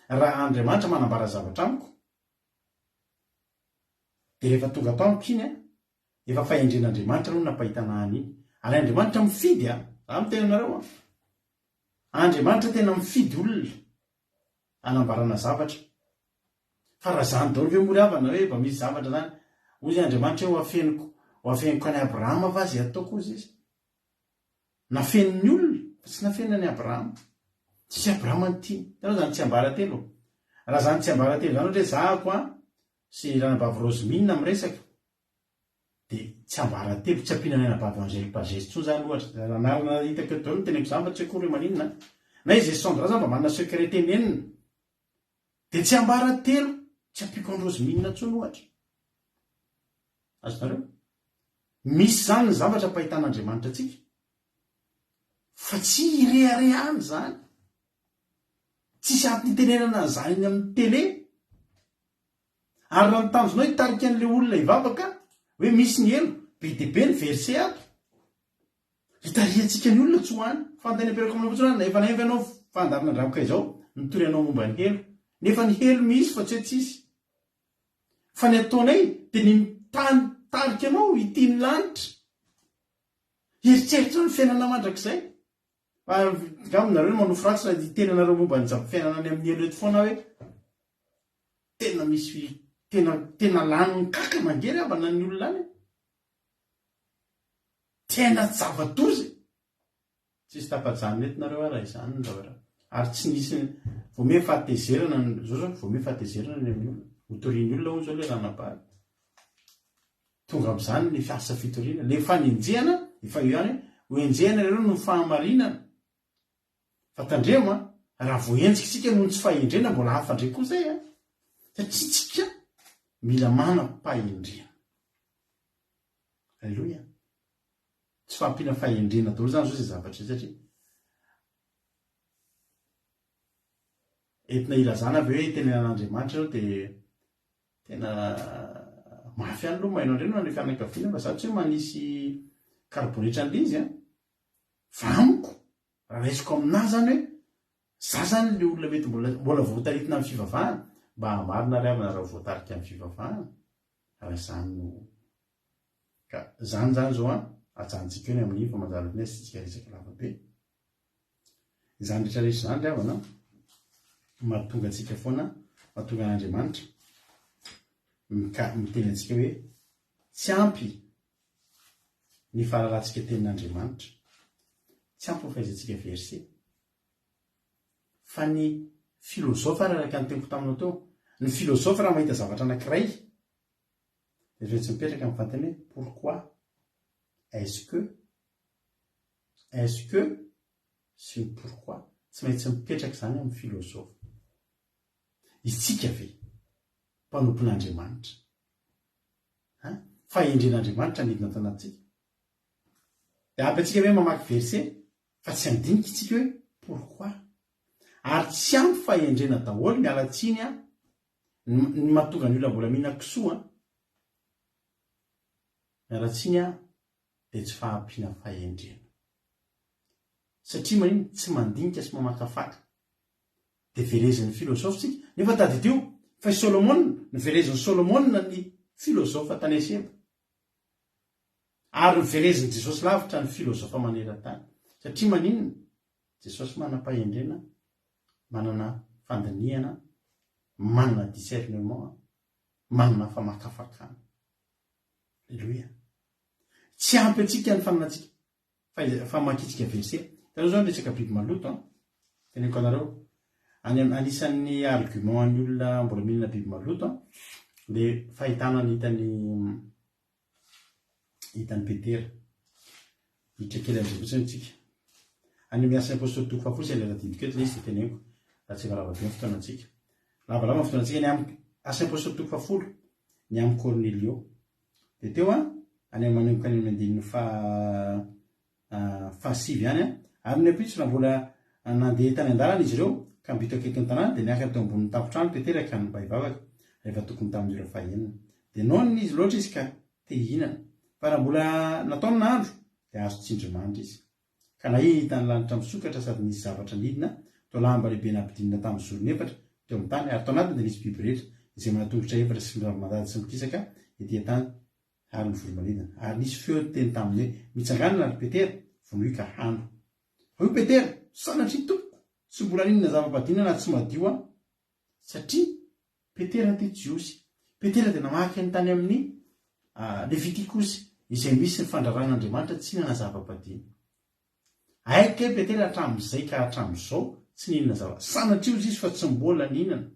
raha Andriamanitra manambara zavatra amiko dia rehefa tonga atao amiko iny efa fahendren'Andriamanitra no napahitana any iny ary Andriamanitra mifidy za miteny anareo Andriamanitra tena mifidy olona anambarana zavatra fa raha zany daholo ve mory havana hoe mba misy zavatra zany ozy Andriamanitra eo afeniko ho afeniko any Abrahama va azy ataoko ozy izy nafeniny olona fa tsy nafenina ny Abrahama tsisy Abrahama nytiany tanao zany tsy ambaratelo raha zany tsy ambaratelo zany ohatra hoe zahako a sy ranabavy Rosemina miresaka de tsy ambaratelo tsy ampinana ranabavy Angélique Pagès tsony zany ohatra ranarina hitako eto ny teneko zany fa tsy akory maninona na izy Sandra zany mba manana secret tenenina de tsy ambaratelo tsy ampiko any Rosemina tsony ohatra azonareo misy zany ny zavatra pahitan'Andriamanitra atsika fa tsy ireharehany zany tsisy ampitenenana zany eny amin'ny télé ary raha mitanjonao hitarika an'le olona hivavaka hoe misy ny elo be dia be ny verset ato hitariantsika ny olona tsy hoany fantany amperako amina fotsiny efa naivy anao fandarina andramoka izao nitory anao momba ny helo nefa ny helo misy fa tsy hoe tsisy fa ny ataonay dia ny tany tarika anao hitiany lanitra eritseritra ny fiainana mandrakizay gaminareo manofratsy raha itenanareo momba ny fiainana any amin'ny elo eto foana hoe tena misy tena laniny kaka mangery avana ny olona any tena zavatozy tsisy tapajanona etinareo araha izany ny zavatra ary tsy nisy vome fahatezerana zao vome fahatezerana ny amin'ny olona hotoriany olona ho zao le ranabary tonga am'izany ny fiasa fitoriana le fanenjehana efa io ihany ho enjehana reo no fahamarinana fa tandrema raha voenjika tsika noho tsy fahendrena mbola hafa ndray koa zay a satria tsika mila manam-pahendrena alleloia tsy fampina fahendrena daholo zany zao zay zavatra satria entina ilazana avy hoe tenenan'Andriamanitra zao dia tena mafy any aloha maino andreny ny fianakaviana fa satria hoe manisy karbonetra an'le izy a fa amiko raha raisiko aminahy zany hoe za zany le olona mety mbola voataritina amin'ny fivavahana mba hamarina ry avana raha voatarika amin'ny fivavahana raha zany no ka zany zao a ajantsika eo ny amin'ny fa manjary ny asitsika resaka lavabe izany rehetrarehetra zany ry avana mahatonga antsika foana mahatonga an'Andriamanitra miteny antsika hoe tsy ampy ny fahalalantsika tenin'Andriamanitra tsy ampy ny fahaizantsika verset fa ny filozofa araka ny tempo taminao teo ny filozofa raha mahita zavatra anankiray dia tsy mipetraka amin'ny fantany hoe pourquoi est-ce que sy ny pourquoi tsy maintsy mipetraka zany amin'ny filozofa itsika ve mpanompon'Andriamanitra fahendren'Andriamanitra midina ato anatsika dia ampy antsika hoe mamaky verset fa tsy andinika itsika hoe pourquoi ary tsy ampy fahendrena daholo mialatsiny a ny mahatonga ny olona mbola mihina kisoa mialatsiny a dia tsy fahampiana fahendrena satria maniny tsy mandinika sy mamakafaka dia verezin'ny filozofa tsika nefa tadidio fa Solomona ny verezin'ny Solomona ny filozofa tany Seba ary ny verezin'ny Jesosy lavitra ny filozofa maneran-tany satria maninona Jesosy manam-pahendrena manana fandiniana manana discernement manana famakafakana alleluia tsy ampy antsika ny fananantsika famakitsika verset tanao zao resaka biby maloto teneko anareo anisan'ny argument ny olona mbola mihinana biby maloto dia fahitana ny hitany Petera hitra kely am'izay fotsiny tsika any miasa apôstôly toko fafolo sy andradidiko eto izy teneniko raha tsy lavabe ny fotoanantsika lavalava ny fotoanantsika ny amin'ny asa apôstôly toko fafolo ny amin'ny Cornelio dia teo any manomboka any amin'ny andininy fahasivy ihany ary ny apitsona mbola nandeha tany an-dalana izy ireo ka mbito akaiky ny tanàna dia niakatra teo ambonin'ny tampotrano Petera ka ny bahivavaka rehefa tokony tamin'ireo fahenina dia nohony izy loatra izy ka te hihinana fa raha mbola nataony nahandro dia azo tsindrimandry izy ka nahita ny lanitra misokatra sady nisy zavatra nidina tao lamba lehibe nampidinina tamin'ny zorony efatra teo amin'ny tany ary tao anatiny dia nisy biby rehetra izay manatongotra efatra sy mandady sy mikisaka etỳ tany ary ny voromanidina ary nisy feo teny taminy hoe mitsanganana ry Petera vonohy ka hano io Petera sanatria tompoko sy mbola ninona zava-padina na tsy madio a satria Petera te Jiosy Petera dia namaky ny tany amin'ny Levitikosy izay misy ny fandraran'Andriamanitra tsy inana zava-padiny. Aika petera hatramin'izay ka hatramin'izao tsy ninana sanatria izy fa tsy mbola ninana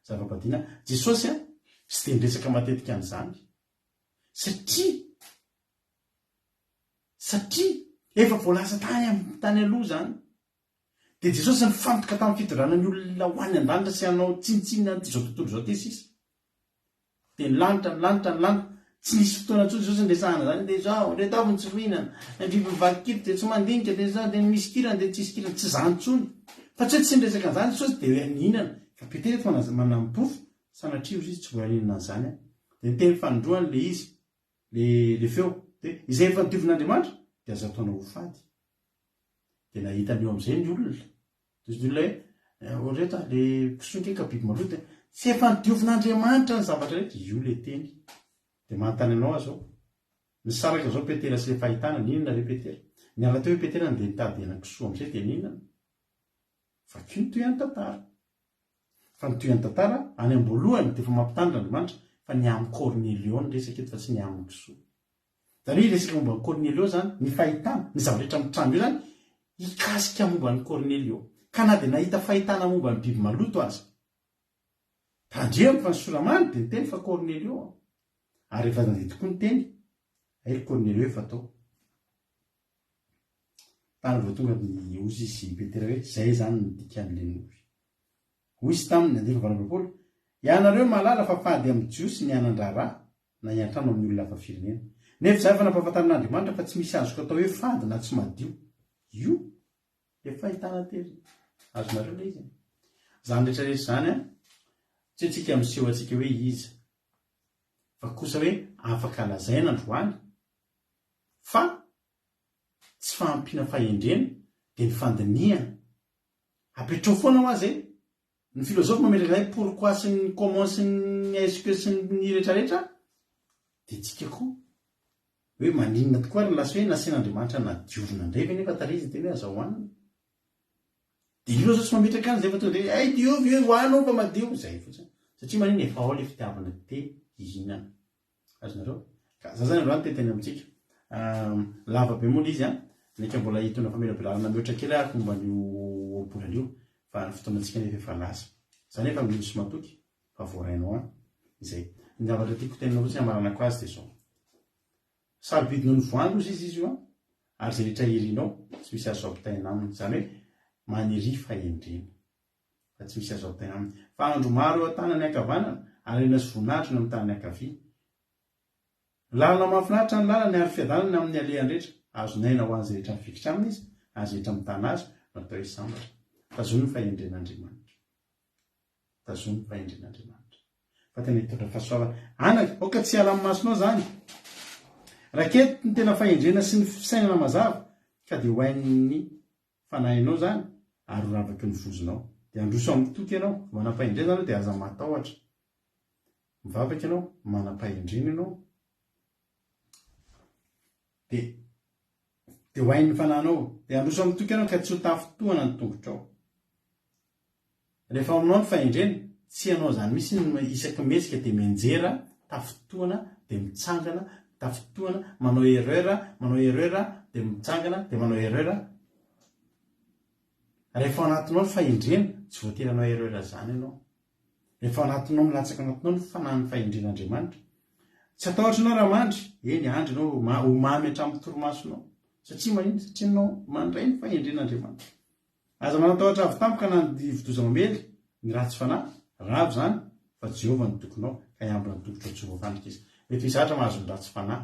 zava-padina. Jesosy sy dia niresaka matetika an'izany satria efa voalaza tany aloha zany. Dia Jesosy nifantoka tamin'ny fitondrana ny olona ho any an-danitra sy hanao tsinitsinina izao tontolo izao ty sisa. Dia nilanitra tsy nisy fotoana tsoa Jesosy nresahana zany dia zao retaviny tsy fihinana biby mivaky kily dia tsy mandinika dia zao dia misy kirana dia tsisy kirana tsy zany tsony fa tsy niresaka an'izany Jesosy dia nihinana. Fa Petera efa manampofo sanatria izy tsy vola ninana an'izany. Dia niteny fanondroany le izy le feo dia izay efa nidiovin'Andriamanitra dia azo ataona ho fady. Dia nahitany eo amin'izay ny olona. Dia ny olona rehetra le pisondraka biby maloto tsy efa nidiovin'Andriamanitra ny zavatra rehetra io le teny. Dia manontany anao azao nisaraka zao Petera sy le fahitana ninona le Petera. Niala teo Petera dia nitady henan-kisoa amin'izay dia ninana. Fa kio ny toy any tantara. Fa ny toy any tantara any am-boalohany dia efa mampitandra Andriamanitra fa ny amin'ny Cornelio ny resaka eto fa tsy ny amin'ny kisoa. Zany hoe resaka momba ny Cornelio zany ny fahitana ny zava-rehetra mitrano io zany hikasika momba ny Cornelio. Ka na dia nahita fahitana momba ny biby maloto aza tandremo fa ny soramany dia niteny fa Cornelio. Ary efa nandeha tokoa ny teny ay Cornelio efa tao. Tany vao tonga ny ozy izy Petera hoe zay zany ny dikan'le novy. Hoy izy taminy andeha valanam-polo ianareo malala fa fady amin'ny jiosy ny anan-draharaha na hiantrano amin'ny olona hafa firenena. Nefa zay efa nampahafantarin'Andriamanitra fa tsy misy azoko atao hoe fady na tsy madio. Io dia fahitana teny azonareo le izy. Zany rehetrarehetra zany tsy tsika miseho atsika hoe iza fa kosa hoe afaka lazaina androany fa tsy fahampiana fahendrena dia ny fandiniana apetrao foana ho azy ny filozofy mamelaka hoe pourquoi sy ny comment sy ny est-ce que sy ny rehetrarehetra dia tsika koa hoe maninona tokoa ary lasa hoe nasen'Andriamanitra nadiovina indray ve nefa tarizy teny hoe azahoanina. Dia io zao tsy mametraka any zay fa tonga dia ay diovy hoe hoanao fa madio zay fotsiny satria manina efa ao le fitiavana te hihinana. Azonareo ka za zany androany teteny amintsika lava be moa izy neka mbola hitona famelabelarana mihoatra kely ako momba nio bolana io fa ny fotoanantsika nefa efa lasa zany efa misy matoky fa voarainao izay ny zavatra tiako teninao tsy hamaranako azy dia zao sarobidina ny voango izy io ary zay rehetra irinao tsy misy azo ampitaina aminy zany hoe maniry fahendrena fa tsy misy azo ampitaina aminy fa andro maro eo an-tanany ankavanana ary nasy voninahitra ny amin'ny tanany ankavia lalana mahafinaritra ny lalany ary fiadanana amin'ny alehanrehetra azonaina ho an'izay rehetra mifikitra aminy izy azy rehetra mitana azy natao hoe sambatra. Tazony ny fahendren'Andriamanitra. Tazony ny fahendren'Andriamanitra. Fa tena hitondra fahasoavana anaka oka tsy ala amin'ny masonao zany raketo ny tena fahendrena sy ny fisainana mazava ka dia hoain'ny fanahinao zany ary ravaky ny vozonao dia androso amin'ny toky ianao manam-pahendrena ianao dia aza matahotra mivavaka ianao manam-pahendrena ianao dia hoain'ny fanahinao dia androso amin'ny toky ianao ka tsy ho tafotohana ny tongotrao. Rehefa aminao ny fahendrena tsy ianao zany misy isaky metsika dia mianjera tafotohana dia mitsangana tafotohana manao erreur dia mitsangana dia manao erreur. Rehefa anatinao ny fahendrena tsy voatery anao erreur zany ianao. Rehefa anatinao milatsaka anatinao ny fanahin'ny fahendren'Andriamanitra tsy atahotra anao raha mandry eny andry ianao ho mamy hatramin'ny torimasonao satria manino satria anao mandray ny fahendren'Andriamanitra. Aza manatahotra avy tampoka nandivodoza mamely ny ratsy fanahy ravo zany fa Jehovah ny tokonao ka hiambina ny tokotro tsy voafantika izy. Mety izahatra mahazo ny ratsy fanahy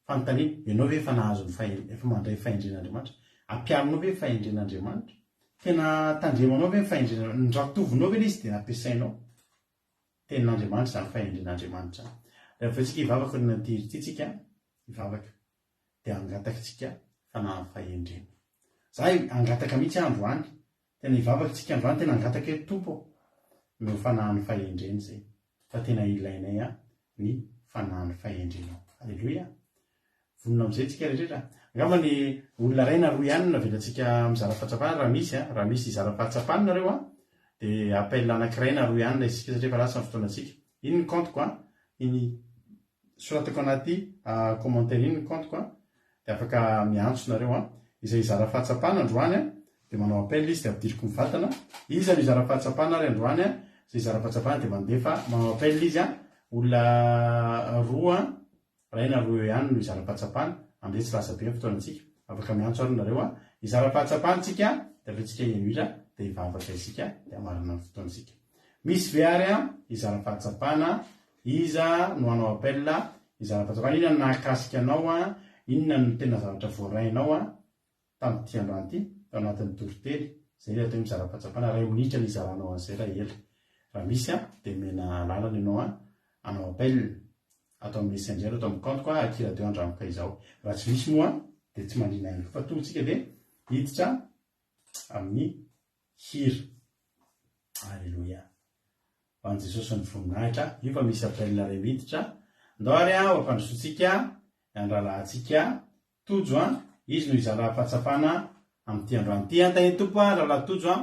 fa notaniana ianao ve efa nahazo ny efa mandray fahendren'Andriamanitra ampianinao ve fahendren'Andriamanitra tena tandremanao ve fahendrena ny ratovinao ve izy dia nampiasainao tenin'Andriamanitra zany fahendren'Andriamanitra. Rehefa tsika hivavaka ny natiry ty tsika hivavaka dia angataka tsika fanahy fahendrena. Zahay angataka mihitsy androany tena hivavaka tsika androany tena angataka hoe tompo no fanahy fahendrena zay fa tena ilainay ny fanahy fahendrena. Aleluia. Vonona amin'izay tsika rehetra angamba ny olona ray na roa ihany navelantsika mizara fahatsapana raha misy izara fahatsapana nareo dia appel anankiray na roa ihany isika satria efa lasa ny fotoanantsika. Iny ny compte iny soratako anaty commentaire iny compteko de afaka miantso nareo izay izara fahatsapana androany de manao appel izy de ampidiriko mivatana izy no izara fahatsapana ary androany zay izara fahatsapana de mandefa manao appel izy olona roa raina roa ihany no izara fahatsapana am'le tsy lasa be fotoanantsika afaka miantso ary nareo izara fahatsapantsika de avetsika inoira de ivavaka isika de amarina ny fotoantsika misy veary izara fahatsapana iza no anao appel izara fahatsapana inona nakasika anao inona no tena zavatra voarainao tamin'ity androany ity tao anatin'ny toritely zay atao mizara fahatsapana ray minitra ny izaranao an'izay raha ela raha misy de mena lalana ianao anao appel atao amin'ny messenger atao amin'ny compte akira de andramoka izao raha tsy misy moa de tsy mandrina ihany fa totsika de hiditra amin'ny hira alleluia hoan'i Jesosy ny voninahitra io fa misy appel ray miditra ndoary ampandrosotsika andralantsika tojo izy no izara fahatsapana amin'ity androany ity antany tompo rahalahy tojo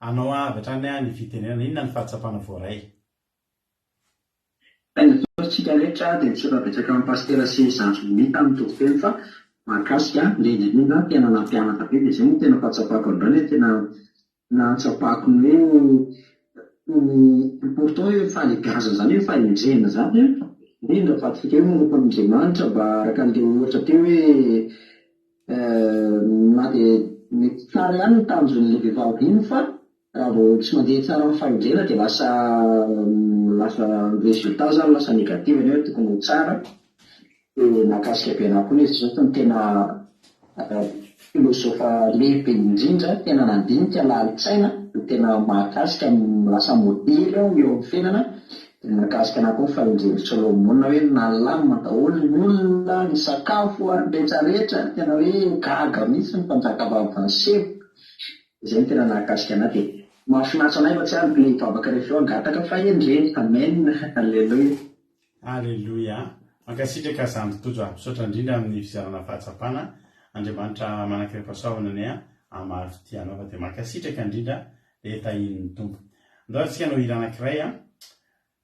anao avatrany ny fitenenana inona ny fahatsapana voaray
tsika rehetra dia tsy babetsaka amin'ny pastera sy zanjomita amin'ny tokoteny fa mahakasika indrindra tena nampianatra be dia zay no tena fahatsapako androany tena nahatsapako ny important hoe fahalegazana zany hoe fahendrena zany indrindra fatifika hoe manompan'andriamanitra mba araka an'le ohatra teo hoe na dia mety tsara ihany ny tanjon'le vehivavy iny fa raha vao tsy mandeha tsara amin'ny fahendrena dia lasa resultat zany lasa negative ny hoe tokony ho tsara dia nakasika be anahy koa izy zao ny tena filosofa lehibe indrindra tena nandinika lalit-tsaina tena mahakasika lasa modely eo amin'ny fiainana dia nakasika anahy koa fahendrena Solomona hoe nalamina daholo ny olona ny sakafo ary rehetrarehetra tena hoe gaga mihitsy ny mpanjaka vavy sevo izay ny tena nakasika anahy dia mahafinaritra anay fa tsy ary le vavaka rehefa angataka fahendrena amen alleluia
alleluia mankasitraka zany tojo misaotra indrindra amin'ny fizarana fahatsapana andriamanitra manankirepasoavana ny amary fitianaova dia mankasitraka indrindra dia tahin'ny tompo ndoatsika no hira anankiray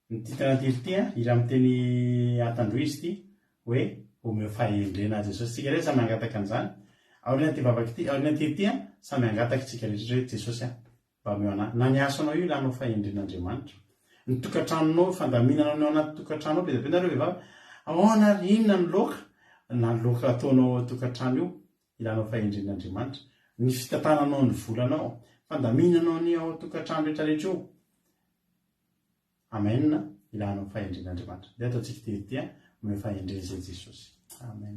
ny titranatyrity hira amin'ny teny atandroizy ity hoe omeo fahendrena Jesosy tsika rehetra samy angataka an'izany aoriana ty vavaka ity aoriana tyrity samy angataka tsika rehetra hoe Jesosy mba omeo anahy na ny asonao io ilanao fahendren'andriamanitra ny tokantranonao fandaminanao ny ao anaty tokantranonao be dia nareo vehivavy ahoana ary inona ny loka na ny loka ataonao tokantrano io ilanao fahendren'andriamanitra ny fitantananao ny volanao fandaminanao ny ao tokantrano rehetrarehetra io amen ilanao fahendren'andriamanitra dia ataontsika tyrity omeo fahendrena izay Jesosy amen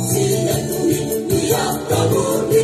Sina tu ni ya tabu ni